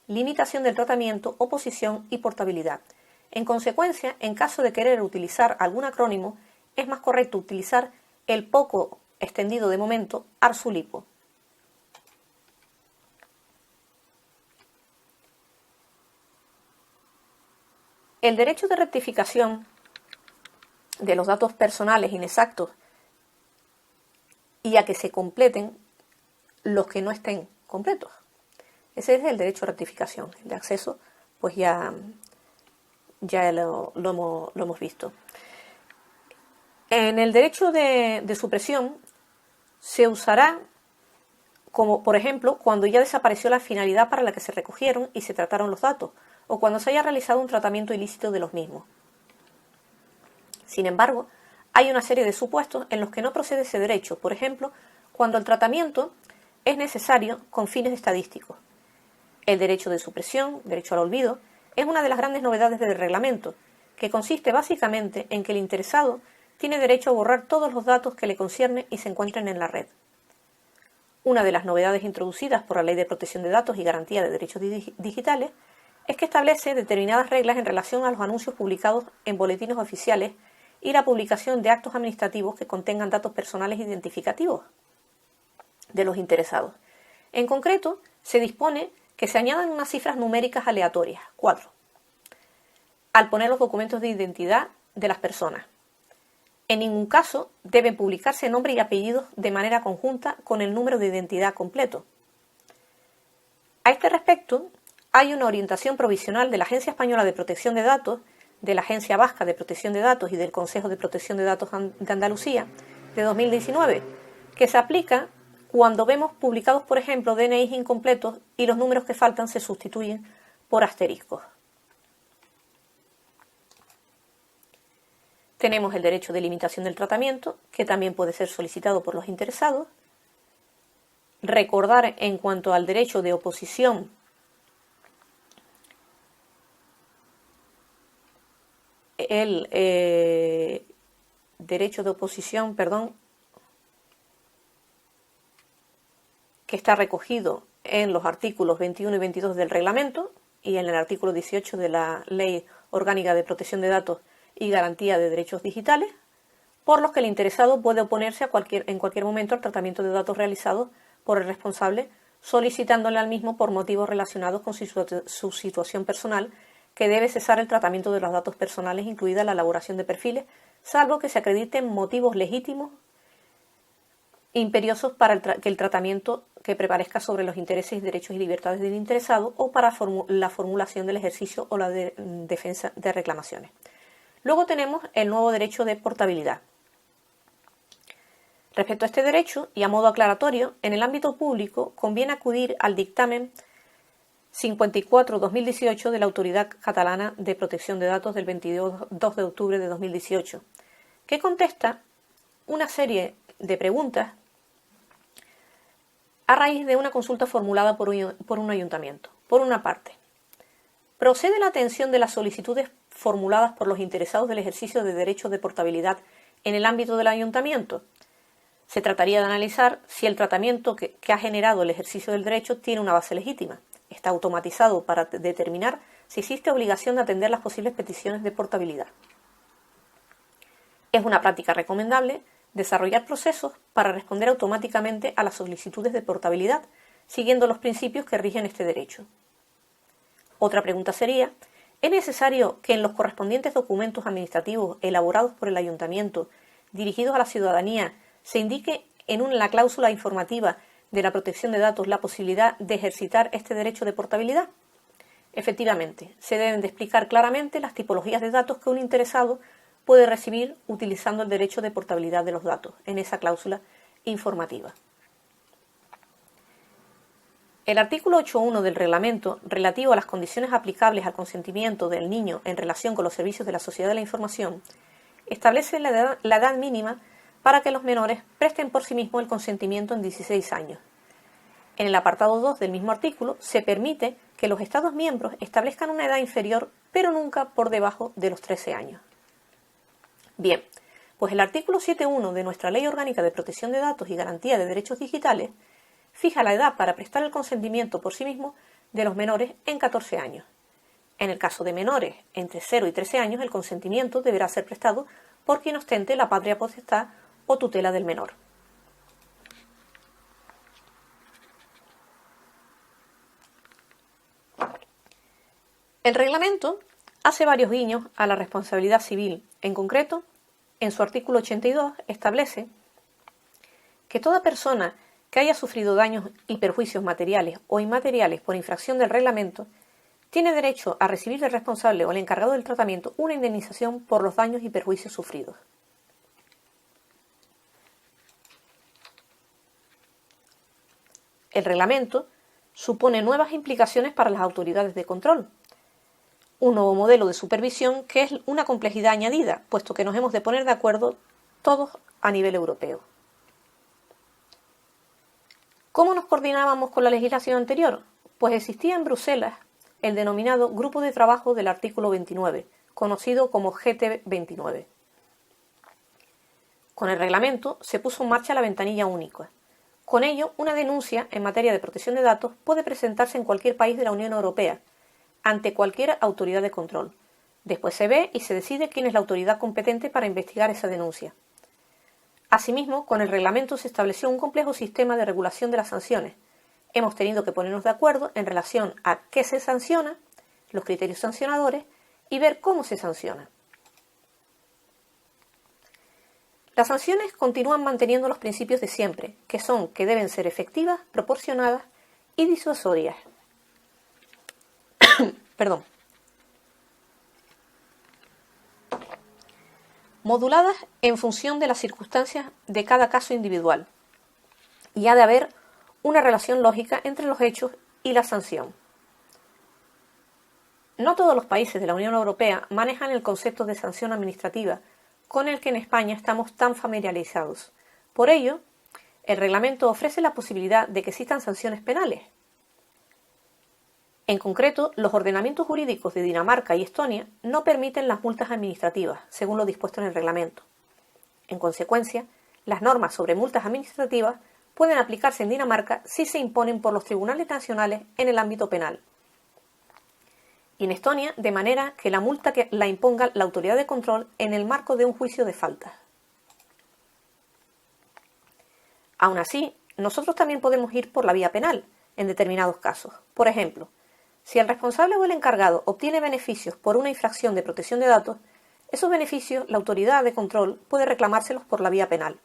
limitación del tratamiento, oposición y portabilidad. En consecuencia, en caso de querer utilizar algún acrónimo, es más correcto utilizar el poco extendido de momento ARSULIPO. El derecho de rectificación de los datos personales inexactos y a que se completen los que no estén completos. Ese es el derecho a rectificación. El de acceso, pues ya lo hemos visto. En el derecho de supresión se usará como, por ejemplo, cuando ya desapareció la finalidad para la que se recogieron y se trataron los datos, o cuando se haya realizado un tratamiento ilícito de los mismos. Sin embargo, hay una serie de supuestos en los que no procede ese derecho, por ejemplo, cuando el tratamiento es necesario con fines estadísticos. El derecho de supresión, derecho al olvido, es una de las grandes novedades del reglamento, que consiste básicamente en que el interesado tiene derecho a borrar todos los datos que le conciernen y se encuentren en la red. Una de las novedades introducidas por la Ley de Protección de Datos y Garantía de Derechos Digitales es que establece determinadas reglas en relación a los anuncios publicados en boletines oficiales y la publicación de actos administrativos que contengan datos personales identificativos de los interesados. En concreto, se dispone que se añadan unas cifras numéricas aleatorias, 4, al poner los documentos de identidad de las personas. En ningún caso deben publicarse nombre y apellidos de manera conjunta con el número de identidad completo. A este respecto, hay una orientación provisional de la Agencia Española de Protección de Datos, de la Agencia Vasca de Protección de Datos y del Consejo de Protección de Datos de Andalucía de 2019, que se aplica cuando vemos publicados, por ejemplo, DNIs incompletos y los números que faltan se sustituyen por asteriscos. Tenemos el derecho de limitación del tratamiento, que también puede ser solicitado por los interesados. Recordar en cuanto al derecho de oposición el derecho de oposición, que está recogido en los artículos 21 y 22 del reglamento y en el artículo 18 de la Ley Orgánica de Protección de Datos y Garantía de Derechos Digitales, por los que el interesado puede oponerse en cualquier momento al tratamiento de datos realizados por el responsable, solicitándole al mismo por motivos relacionados con su situación personal, que debe cesar el tratamiento de los datos personales, incluida la elaboración de perfiles, salvo que se acrediten motivos legítimos imperiosos para que el tratamiento que prevalezca sobre los intereses, derechos y libertades del interesado o para la formulación del ejercicio o la defensa de reclamaciones. Luego tenemos el nuevo derecho de portabilidad. Respecto a este derecho, y a modo aclaratorio, en el ámbito público conviene acudir al dictamen 54/2018 de la Autoridad Catalana de Protección de Datos del 22 de octubre de 2018, que contesta una serie de preguntas a raíz de una consulta formulada por un ayuntamiento. Por una parte, ¿procede la atención de las solicitudes formuladas por los interesados del ejercicio de derechos de portabilidad en el ámbito del ayuntamiento? Se trataría de analizar si el tratamiento que ha generado el ejercicio del derecho tiene una base legítima. Está automatizado para determinar si existe obligación de atender las posibles peticiones de portabilidad. Es una práctica recomendable desarrollar procesos para responder automáticamente a las solicitudes de portabilidad, siguiendo los principios que rigen este derecho. Otra pregunta sería, ¿es necesario que en los correspondientes documentos administrativos elaborados por el ayuntamiento dirigidos a la ciudadanía se indique en la cláusula informativa de la protección de datos la posibilidad de ejercitar este derecho de portabilidad? Efectivamente, se deben de explicar claramente las tipologías de datos que un interesado puede recibir utilizando el derecho de portabilidad de los datos en esa cláusula informativa. El artículo 8.1 del reglamento relativo a las condiciones aplicables al consentimiento del niño en relación con los servicios de la sociedad de la información establece la edad mínima para que los menores presten por sí mismos el consentimiento en 16 años. En el apartado 2 del mismo artículo se permite que los Estados miembros establezcan una edad inferior, pero nunca por debajo de los 13 años. Bien, pues el artículo 7.1 de nuestra Ley Orgánica de Protección de Datos y Garantía de Derechos Digitales fija la edad para prestar el consentimiento por sí mismo de los menores en 14 años. En el caso de menores entre 0 y 13 años, el consentimiento deberá ser prestado por quien ostente la patria potestad o tutela del menor. El reglamento hace varios guiños a la responsabilidad civil. En concreto, en su artículo 82 establece que toda persona que haya sufrido daños y perjuicios materiales o inmateriales por infracción del reglamento tiene derecho a recibir del responsable o el encargado del tratamiento una indemnización por los daños y perjuicios sufridos. El reglamento supone nuevas implicaciones para las autoridades de control. Un nuevo modelo de supervisión que es una complejidad añadida, puesto que nos hemos de poner de acuerdo todos a nivel europeo. ¿Cómo nos coordinábamos con la legislación anterior? Pues existía en Bruselas el denominado Grupo de Trabajo del artículo 29, conocido como GT29. Con el reglamento se puso en marcha la ventanilla única. Con ello, una denuncia en materia de protección de datos puede presentarse en cualquier país de la Unión Europea, ante cualquier autoridad de control. Después se ve y se decide quién es la autoridad competente para investigar esa denuncia. Asimismo, con el reglamento se estableció un complejo sistema de regulación de las sanciones. Hemos tenido que ponernos de acuerdo en relación a qué se sanciona, los criterios sancionadores y ver cómo se sanciona. Las sanciones continúan manteniendo los principios de siempre, que son que deben ser efectivas, proporcionadas y disuasorias. Moduladas en función de las circunstancias de cada caso individual, y ha de haber una relación lógica entre los hechos y la sanción. No todos los países de la Unión Europea manejan el concepto de sanción administrativa, con el que en España estamos tan familiarizados. Por ello, el reglamento ofrece la posibilidad de que existan sanciones penales. En concreto, los ordenamientos jurídicos de Dinamarca y Estonia no permiten las multas administrativas, según lo dispuesto en el reglamento. En consecuencia, las normas sobre multas administrativas pueden aplicarse en Dinamarca si se imponen por los tribunales nacionales en el ámbito penal. Y en Estonia, de manera que la multa la imponga la autoridad de control en el marco de un juicio de faltas. Aún así, nosotros también podemos ir por la vía penal, en determinados casos. Por ejemplo, si el responsable o el encargado obtiene beneficios por una infracción de protección de datos, esos beneficios la autoridad de control puede reclamárselos por la vía penal.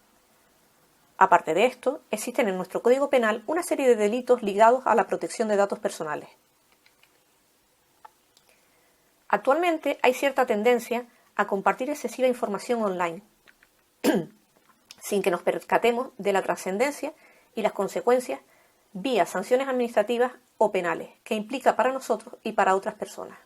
Aparte de esto, existen en nuestro Código Penal una serie de delitos ligados a la protección de datos personales. Actualmente hay cierta tendencia a compartir excesiva información online, sin que nos percatemos de la trascendencia y las consecuencias vía sanciones administrativas o penales que implica para nosotros y para otras personas.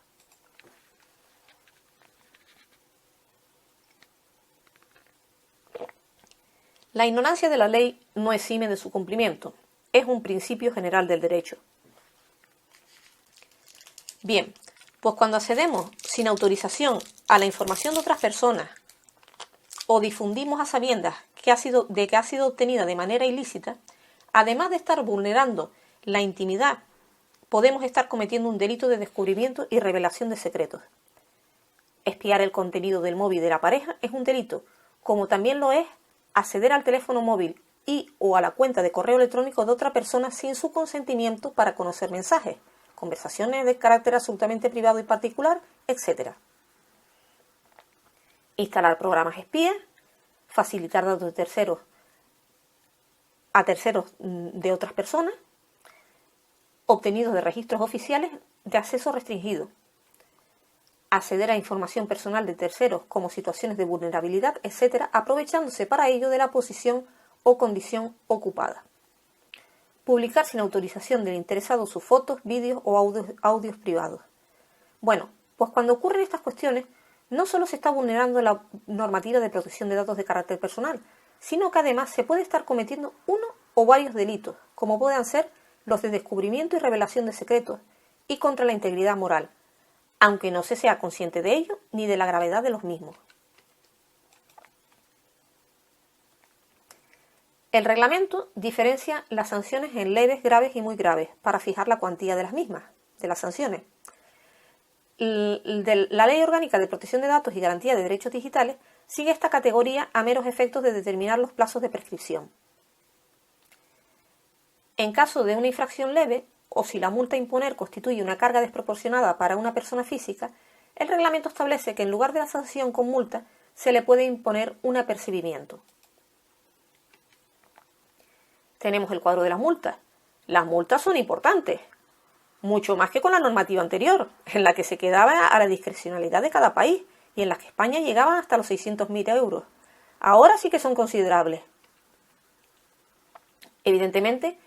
La ignorancia de la ley no exime de su cumplimiento, es un principio general del derecho. Bien, pues cuando accedemos sin autorización a la información de otras personas o difundimos a sabiendas que ha sido obtenida de manera ilícita, además de estar vulnerando la intimidad, podemos estar cometiendo un delito de descubrimiento y revelación de secretos. Espiar el contenido del móvil de la pareja es un delito, como también lo es acceder al teléfono móvil y o a la cuenta de correo electrónico de otra persona sin su consentimiento para conocer mensajes, conversaciones de carácter absolutamente privado y particular, etc. Instalar programas espías, facilitar datos de terceros a terceros de otras personas, obtenidos de registros oficiales de acceso restringido, acceder a información personal de terceros como situaciones de vulnerabilidad, etc., aprovechándose para ello de la posición o condición ocupada. Publicar sin autorización del interesado sus fotos, vídeos o audios privados. Bueno, pues cuando ocurren estas cuestiones, no solo se está vulnerando la normativa de protección de datos de carácter personal, sino que además se puede estar cometiendo uno o varios delitos, como puedan ser los de descubrimiento y revelación de secretos, y contra la integridad moral, aunque no se sea consciente de ello ni de la gravedad de los mismos. El reglamento diferencia las sanciones en leves, graves y muy graves para fijar la cuantía de las mismas, de las sanciones. La Ley Orgánica de Protección de Datos y Garantía de Derechos Digitales sigue esta categoría a meros efectos de determinar los plazos de prescripción. En caso de una infracción leve, o si la multa a imponer constituye una carga desproporcionada para una persona física, el reglamento establece que en lugar de la sanción con multa se le puede imponer un apercibimiento. Tenemos el cuadro de las multas. Las multas son importantes, mucho más que con la normativa anterior, en la que se quedaba a la discrecionalidad de cada país y en la que España llegaba hasta los 600.000 euros. Ahora sí que son considerables. Evidentemente,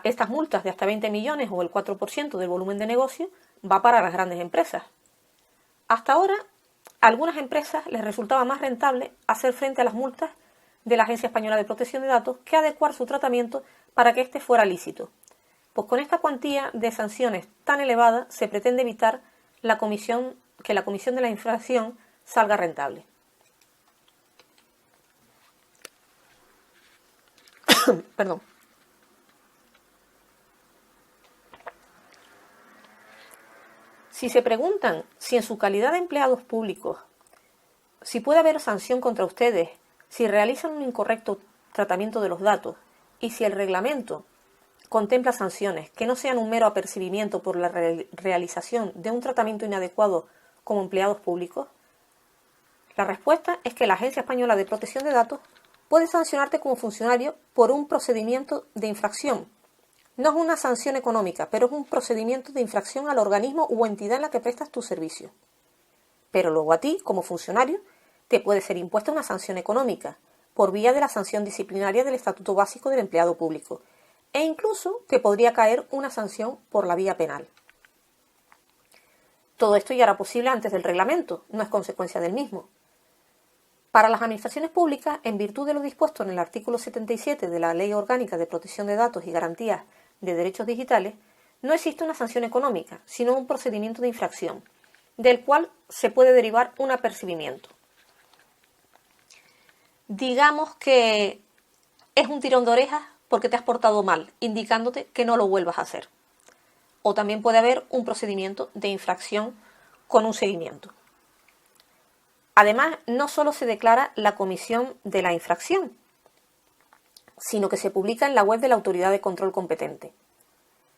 estas multas de hasta 20 millones o el 4% del volumen de negocio va para las grandes empresas. Hasta ahora, a algunas empresas les resultaba más rentable hacer frente a las multas de la Agencia Española de Protección de Datos que adecuar su tratamiento para que éste fuera lícito. Pues con esta cuantía de sanciones tan elevada se pretende evitar que la comisión de la infracción salga rentable. Perdón. Si se preguntan si en su calidad de empleados públicos, si puede haber sanción contra ustedes, si realizan un incorrecto tratamiento de los datos y si el reglamento contempla sanciones que no sean un mero apercibimiento por la realización de un tratamiento inadecuado como empleados públicos, la respuesta es que la Agencia Española de Protección de Datos puede sancionarte como funcionario por un procedimiento de infracción. No es una sanción económica, pero es un procedimiento de infracción al organismo u entidad en la que prestas tu servicio. Pero luego a ti, como funcionario, te puede ser impuesta una sanción económica, por vía de la sanción disciplinaria del Estatuto Básico del Empleado Público, e incluso te podría caer una sanción por la vía penal. Todo esto ya era posible antes del reglamento, no es consecuencia del mismo. Para las administraciones públicas, en virtud de lo dispuesto en el artículo 77 de la Ley Orgánica de Protección de Datos y Garantías de Derechos Digitales, no existe una sanción económica, sino un procedimiento de infracción, del cual se puede derivar un apercibimiento. Digamos que es un tirón de orejas porque te has portado mal, indicándote que no lo vuelvas a hacer. O también puede haber un procedimiento de infracción con un seguimiento. Además, no solo se declara la comisión de la infracción, sino que se publica en la web de la autoridad de control competente.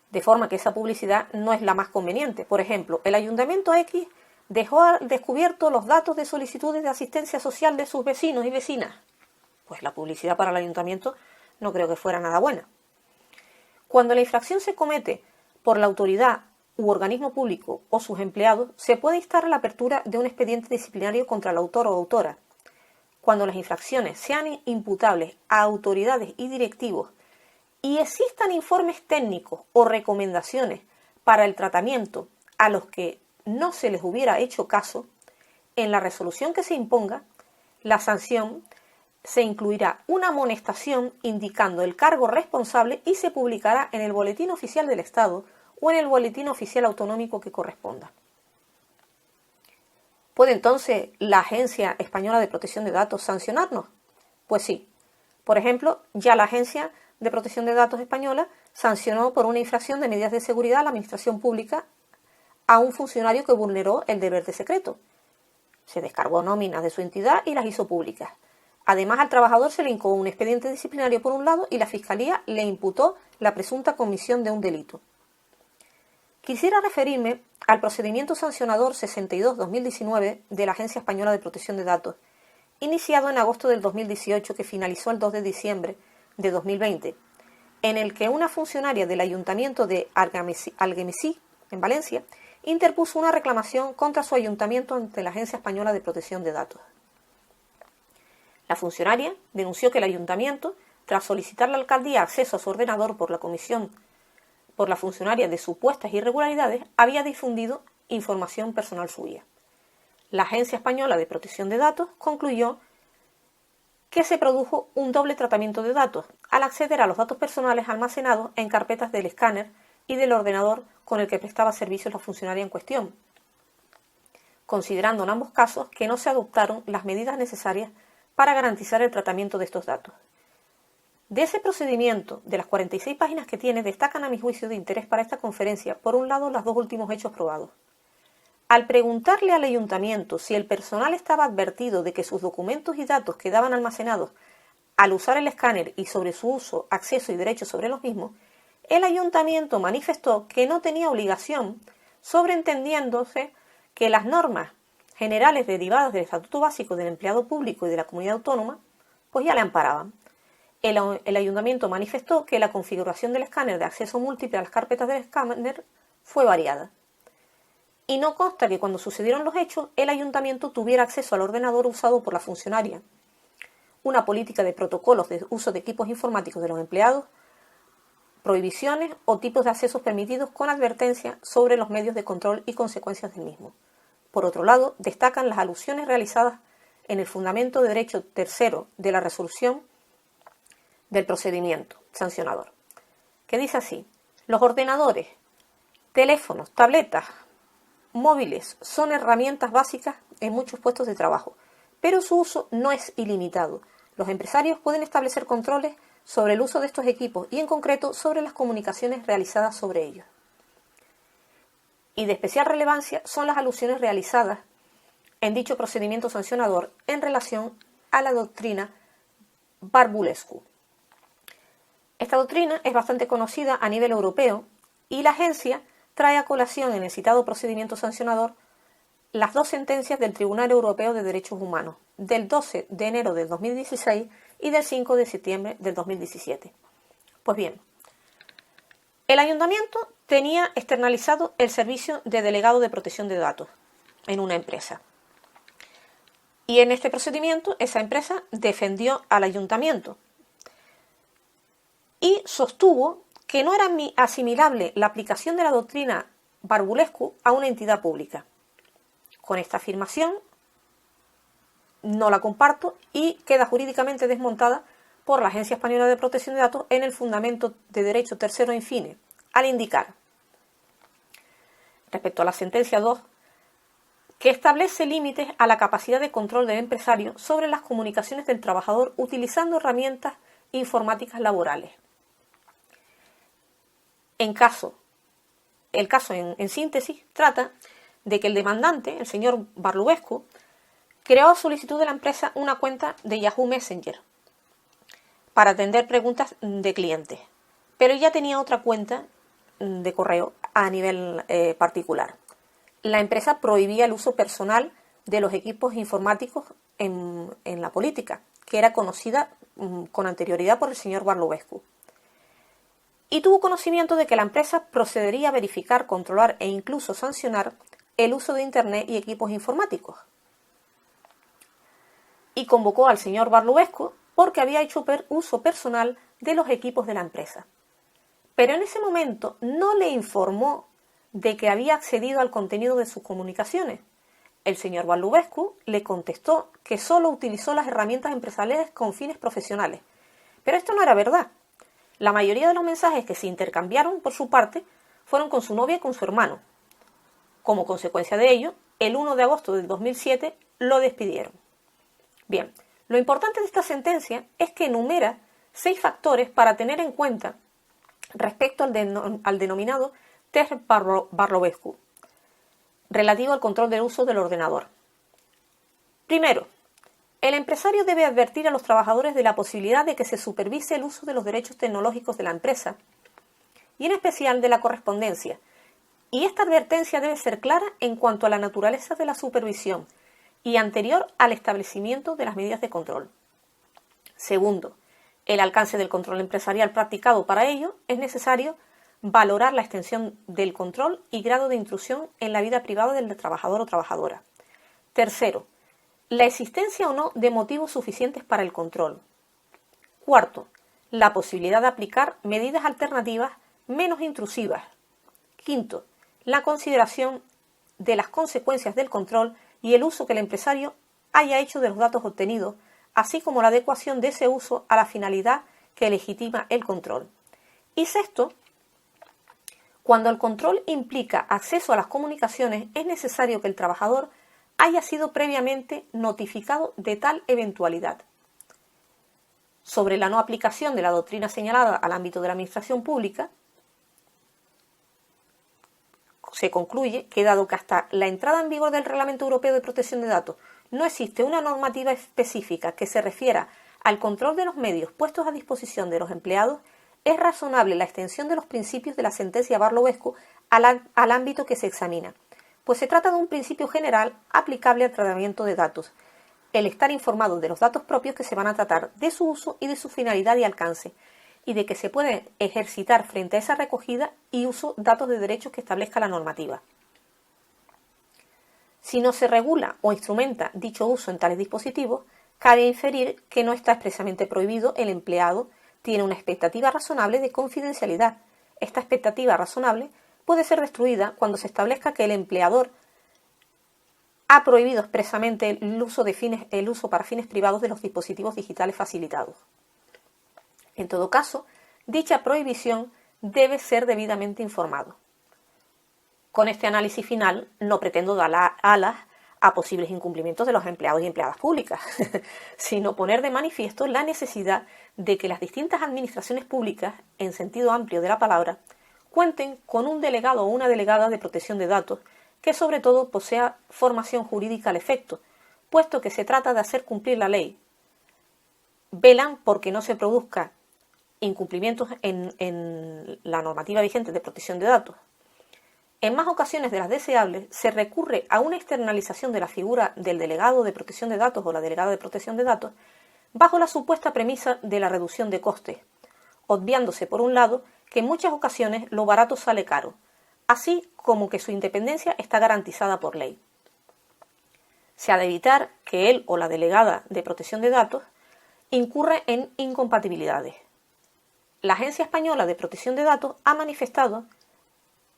De forma que esa publicidad no es la más conveniente. Por ejemplo, el Ayuntamiento X dejó al descubierto los datos de solicitudes de asistencia social de sus vecinos y vecinas. Pues la publicidad para el ayuntamiento no creo que fuera nada buena. Cuando la infracción se comete por la autoridad u organismo público o sus empleados, se puede instar a la apertura de un expediente disciplinario contra el autor o autora, cuando las infracciones sean imputables a autoridades y directivos y existan informes técnicos o recomendaciones para el tratamiento a los que no se les hubiera hecho caso, en la resolución que se imponga, la sanción se incluirá una amonestación indicando el cargo responsable y se publicará en el Boletín Oficial del Estado o en el Boletín Oficial Autonómico que corresponda. ¿Puede entonces la Agencia Española de Protección de Datos sancionarnos? Pues sí. Por ejemplo, ya la Agencia de Protección de Datos española sancionó por una infracción de medidas de seguridad a la Administración Pública a un funcionario que vulneró el deber de secreto. Se descargó nóminas de su entidad y las hizo públicas. Además, al trabajador se le incoó un expediente disciplinario por un lado y la Fiscalía le imputó la presunta comisión de un delito. Quisiera referirme al procedimiento sancionador 62-2019 de la Agencia Española de Protección de Datos, iniciado en agosto del 2018 que finalizó el 2 de diciembre de 2020, en el que una funcionaria del Ayuntamiento de Algemesí, en Valencia, interpuso una reclamación contra su ayuntamiento ante la Agencia Española de Protección de Datos. La funcionaria denunció que el ayuntamiento, tras solicitar a la alcaldía acceso a su ordenador por la funcionaria de supuestas irregularidades, había difundido información personal suya. La Agencia Española de Protección de Datos concluyó que se produjo un doble tratamiento de datos al acceder a los datos personales almacenados en carpetas del escáner y del ordenador con el que prestaba servicios la funcionaria en cuestión, considerando en ambos casos que no se adoptaron las medidas necesarias para garantizar el tratamiento de estos datos. De ese procedimiento, de las 46 páginas que tiene, destacan a mi juicio de interés para esta conferencia, por un lado, los dos últimos hechos probados. Al preguntarle al ayuntamiento si el personal estaba advertido de que sus documentos y datos quedaban almacenados al usar el escáner y sobre su uso, acceso y derechos sobre los mismos, el ayuntamiento manifestó que no tenía obligación, sobreentendiéndose que las normas generales derivadas del Estatuto Básico del Empleado Público y de la Comunidad Autónoma, pues ya le amparaban. El ayuntamiento manifestó que la configuración del escáner de acceso múltiple a las carpetas del escáner fue variada. Y no consta que cuando sucedieron los hechos, el ayuntamiento tuviera acceso al ordenador usado por la funcionaria. Una política de protocolos de uso de equipos informáticos de los empleados, prohibiciones o tipos de accesos permitidos con advertencia sobre los medios de control y consecuencias del mismo. Por otro lado, destacan las alusiones realizadas en el fundamento de derecho tercero de la resolución del procedimiento sancionador, que dice así: los ordenadores, teléfonos, tabletas, móviles son herramientas básicas en muchos puestos de trabajo, pero su uso no es ilimitado. Los empresarios pueden establecer controles sobre el uso de estos equipos y en concreto sobre las comunicaciones realizadas sobre ellos. Y de especial relevancia son las alusiones realizadas en dicho procedimiento sancionador en relación a la doctrina Barbulescu. Esta doctrina es bastante conocida a nivel europeo y la agencia trae a colación en el citado procedimiento sancionador las dos sentencias del Tribunal Europeo de Derechos Humanos del 12 de enero del 2016 y del 5 de septiembre del 2017. Pues bien, el ayuntamiento tenía externalizado el servicio de delegado de protección de datos en una empresa. Y en este procedimiento, esa empresa defendió al ayuntamiento y sostuvo que no era asimilable la aplicación de la doctrina Barbulescu a una entidad pública. Con esta afirmación no la comparto y queda jurídicamente desmontada por la Agencia Española de Protección de Datos en el fundamento de derecho tercero infine, al indicar, respecto a la sentencia 2, que establece límites a la capacidad de control del empresario sobre las comunicaciones del trabajador utilizando herramientas informáticas laborales. El caso en síntesis trata de que el demandante, el señor Barbulescu, creó a solicitud de la empresa una cuenta de Yahoo Messenger para atender preguntas de clientes, pero ya tenía otra cuenta de correo a nivel particular. La empresa prohibía el uso personal de los equipos informáticos en la política, que era conocida con anterioridad por el señor Barbulescu. Y tuvo conocimiento de que la empresa procedería a verificar, controlar e incluso sancionar el uso de Internet y equipos informáticos. y convocó al señor Barlovescu porque había hecho uso personal de los equipos de la empresa. Pero en ese momento no le informó de que había accedido al contenido de sus comunicaciones. El señor Barlovescu le contestó que solo utilizó las herramientas empresariales con fines profesionales. Pero esto no era verdad. La mayoría de los mensajes que se intercambiaron por su parte fueron con su novia y con su hermano. Como consecuencia de ello, el 1 de agosto del 2007 lo despidieron. Bien, lo importante de esta sentencia es que enumera 6 factores para tener en cuenta respecto al denominado test Barlovescu, relativo al control del uso del ordenador. Primero, el empresario debe advertir a los trabajadores de la posibilidad de que se supervise el uso de los derechos tecnológicos de la empresa, y en especial de la correspondencia, y esta advertencia debe ser clara en cuanto a la naturaleza de la supervisión y anterior al establecimiento de las medidas de control. Segundo, el alcance del control empresarial practicado para ello es necesario valorar la extensión del control y grado de intrusión en la vida privada del trabajador o trabajadora. Tercero, la existencia o no de motivos suficientes para el control. Cuarto, la posibilidad de aplicar medidas alternativas menos intrusivas. Quinto, la consideración de las consecuencias del control y el uso que el empresario haya hecho de los datos obtenidos, así como la adecuación de ese uso a la finalidad que legitima el control. Y sexto, cuando el control implica acceso a las comunicaciones, es necesario que el trabajador haya sido previamente notificado de tal eventualidad. Sobre la no aplicación de la doctrina señalada al ámbito de la administración pública, se concluye que dado que hasta la entrada en vigor del Reglamento Europeo de Protección de Datos no existe una normativa específica que se refiera al control de los medios puestos a disposición de los empleados, es razonable la extensión de los principios de la sentencia Barlovescu al ámbito que se examina, pues se trata de un principio general aplicable al tratamiento de datos, el estar informado de los datos propios que se van a tratar, de su uso y de su finalidad y alcance, y de que se pueden ejercitar frente a esa recogida y uso datos de derechos que establezca la normativa. Si no se regula o instrumenta dicho uso en tales dispositivos, cabe inferir que no está expresamente prohibido, el empleado tiene una expectativa razonable de confidencialidad. Esta expectativa razonable puede ser destruida cuando se establezca que el empleador ha prohibido expresamente el uso para fines privados de los dispositivos digitales facilitados. En todo caso, dicha prohibición debe ser debidamente informado. Con este análisis final no pretendo dar alas a posibles incumplimientos de los empleados y empleadas públicas, sino poner de manifiesto la necesidad de que las distintas administraciones públicas, en sentido amplio de la palabra, cuenten con un delegado o una delegada de protección de datos que sobre todo posea formación jurídica al efecto, puesto que se trata de hacer cumplir la ley. Velan porque no se produzca incumplimientos en la normativa vigente de protección de datos. En más ocasiones de las deseables, se recurre a una externalización de la figura del delegado de protección de datos o la delegada de protección de datos bajo la supuesta premisa de la reducción de costes, obviándose por un lado que en muchas ocasiones lo barato sale caro, así como que su independencia está garantizada por ley. Se ha de evitar que él o la delegada de protección de datos incurra en incompatibilidades. La Agencia Española de Protección de Datos ha manifestado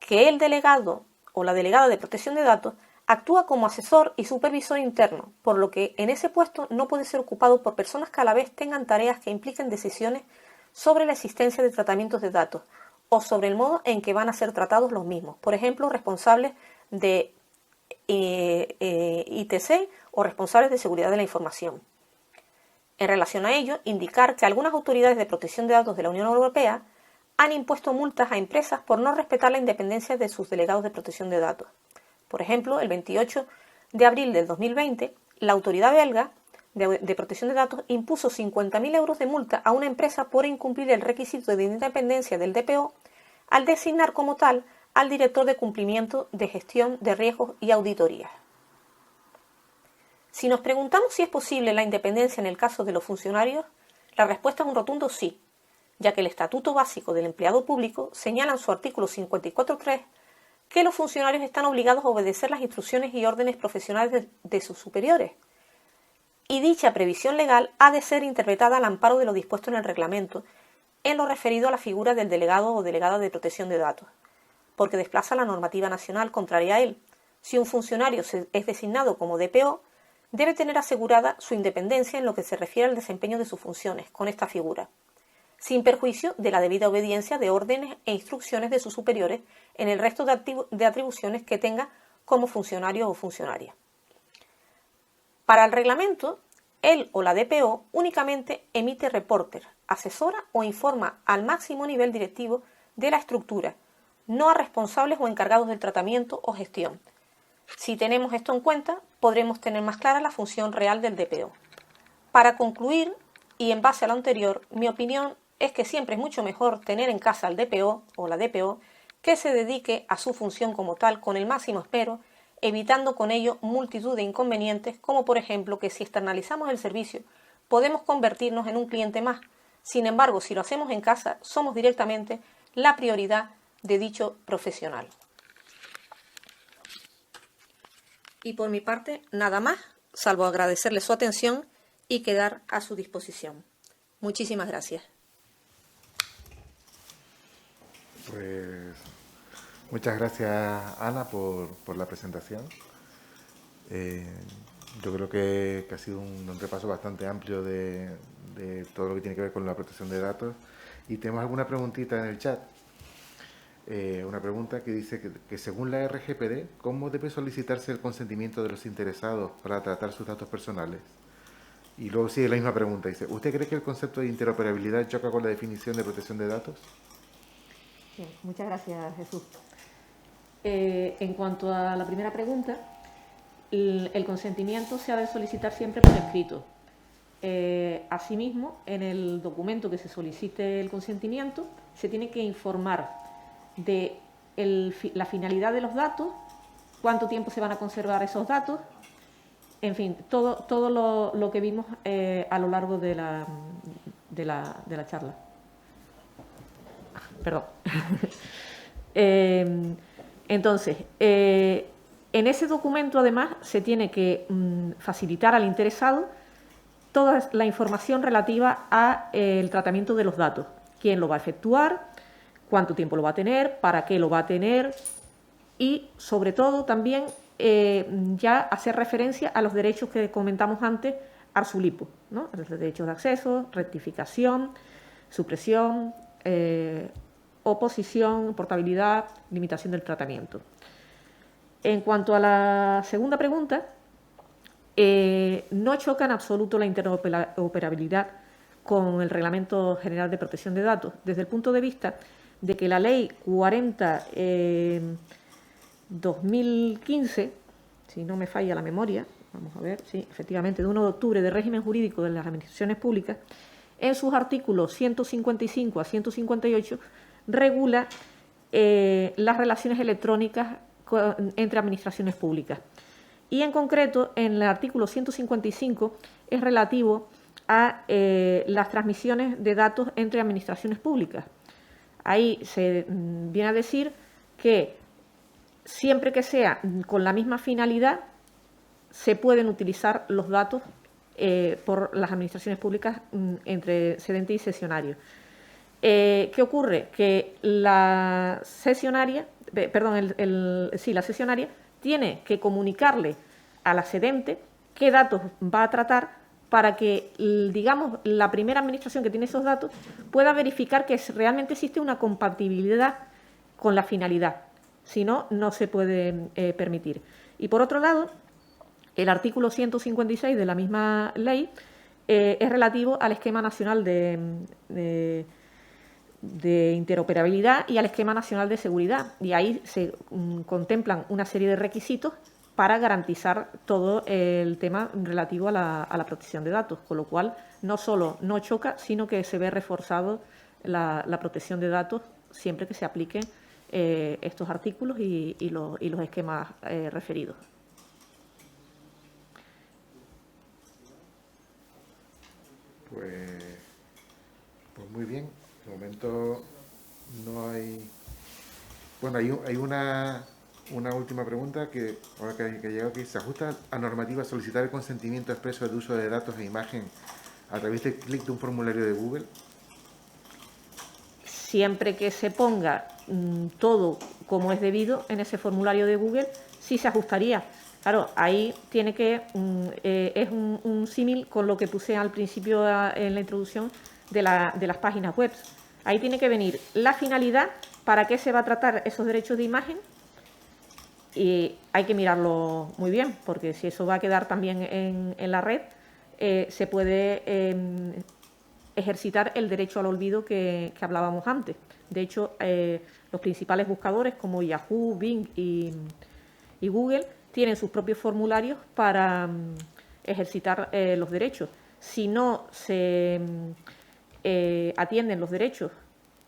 que el delegado o la delegada de protección de datos actúa como asesor y supervisor interno, por lo que en ese puesto no puede ser ocupado por personas que a la vez tengan tareas que impliquen decisiones sobre la existencia de tratamientos de datos o sobre el modo en que van a ser tratados los mismos, por ejemplo, responsables de ITC o responsables de seguridad de la información. En relación a ello, indicar que algunas autoridades de protección de datos de la Unión Europea han impuesto multas a empresas por no respetar la independencia de sus delegados de protección de datos. Por ejemplo, el 28 de abril del 2020, la autoridad belga de protección de datos impuso 50.000 euros de multa a una empresa por incumplir el requisito de independencia del DPO al designar como tal al director de cumplimiento de gestión de riesgos y auditorías. Si nos preguntamos si es posible la independencia en el caso de los funcionarios, la respuesta es un rotundo sí, ya que el Estatuto Básico del Empleado Público señala en su artículo 54.3 que los funcionarios están obligados a obedecer las instrucciones y órdenes profesionales de sus superiores. y dicha previsión legal ha de ser interpretada al amparo de lo dispuesto en el reglamento en lo referido a la figura del delegado o delegada de protección de datos, porque desplaza la normativa nacional contraria a él. Si un funcionario es designado como DPO, debe tener asegurada su independencia en lo que se refiere al desempeño de sus funciones con esta figura, sin perjuicio de la debida obediencia de órdenes e instrucciones de sus superiores en el resto de atribuciones que tenga como funcionario o funcionaria. Para el reglamento, él o la DPO únicamente emite reportes, asesora o informa al máximo nivel directivo de la estructura, no a responsables o encargados del tratamiento o gestión. Si tenemos esto en cuenta, podremos tener más clara la función real del DPO. Para concluir, y en base a lo anterior, mi opinión es que siempre es mucho mejor tener en casa al DPO o la DPO que se dedique a su función como tal con el máximo esmero, evitando con ello multitud de inconvenientes, como por ejemplo que si externalizamos el servicio, podemos convertirnos en un cliente más. Sin embargo, si lo hacemos en casa, somos directamente la prioridad de dicho profesional. Y por mi parte, nada más, salvo agradecerle su atención y quedar a su disposición. Muchísimas gracias. Pues muchas gracias, Ana, por la presentación. Yo creo que ha sido un repaso bastante amplio de todo lo que tiene que ver con la protección de datos. Y tenemos alguna preguntita en el chat. Una pregunta que dice que según la RGPD, ¿cómo debe solicitarse el consentimiento de los interesados para tratar sus datos personales? Y luego sigue la misma pregunta, dice, ¿usted cree que el concepto de interoperabilidad choca con la definición de protección de datos? Bien, muchas gracias, Jesús. En cuanto a la primera pregunta, el consentimiento se ha de solicitar siempre por escrito. Asimismo, en el documento que se solicite el consentimiento, se tiene que informar de la finalidad de los datos, cuánto tiempo se van a conservar esos datos, en fin, todo lo que vimos a lo largo de la charla. Perdón. Entonces, en ese documento, además, se tiene que facilitar al interesado toda la información relativa al tratamiento de los datos. Quién lo va a efectuar, cuánto tiempo lo va a tener, para qué lo va a tener y, sobre todo, también ya hacer referencia a los derechos que comentamos antes, Arsulipo, ¿no? Los derechos de acceso, rectificación, supresión, oposición, portabilidad, limitación del tratamiento. En cuanto a la segunda pregunta, no choca en absoluto la interoperabilidad con el Reglamento General de Protección de Datos, desde el punto de vista de que la Ley 40/2015, si no me falla la memoria, vamos a ver, sí, efectivamente, de 1 de octubre de régimen jurídico de las administraciones públicas, en sus artículos 155 a 158, regula las relaciones electrónicas entre administraciones públicas. Y en concreto, en el artículo 155 es relativo a las transmisiones de datos entre administraciones públicas. Ahí se viene a decir que siempre que sea con la misma finalidad, se pueden utilizar los datos por las administraciones públicas entre cedente y cesionario. ¿Qué ocurre? Que la cesionaria, la cesionaria tiene que comunicarle a la cedente qué datos va a tratar para que, digamos, la primera administración que tiene esos datos pueda verificar que realmente existe una compatibilidad con la finalidad. Si no, no se puede permitir. Y por otro lado, el artículo 156 de la misma ley es relativo al Esquema Nacional de Interoperabilidad y al Esquema Nacional de Seguridad. Y ahí se contemplan una serie de requisitos para garantizar todo el tema relativo a la protección de datos, con lo cual no solo no choca, sino que se ve reforzado la protección de datos siempre que se apliquen estos artículos y los esquemas referidos. Pues muy bien. De momento no hay... Bueno, hay una una última pregunta que ahora que ha llegado aquí. ¿Se ajusta a normativa solicitar el consentimiento expreso del uso de datos e imagen a través de clic de un formulario de Google? Siempre que se ponga todo como es debido en ese formulario de Google, sí se ajustaría. Claro, ahí tiene que, es un símil con lo que puse al principio en la introducción de las páginas web. Ahí tiene que venir la finalidad, para qué se va a tratar esos derechos de imagen, y hay que mirarlo muy bien, porque si eso va a quedar también en la red, se puede ejercitar el derecho al olvido que hablábamos antes. De hecho, los principales buscadores como Yahoo, Bing y Google tienen sus propios formularios para ejercitar los derechos. Si no se atienden los derechos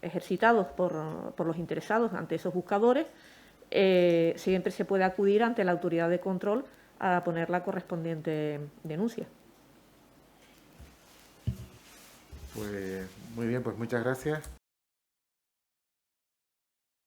ejercitados por los interesados ante esos buscadores, siempre se puede acudir ante la autoridad de control a poner la correspondiente denuncia. Pues muy bien, pues muchas gracias.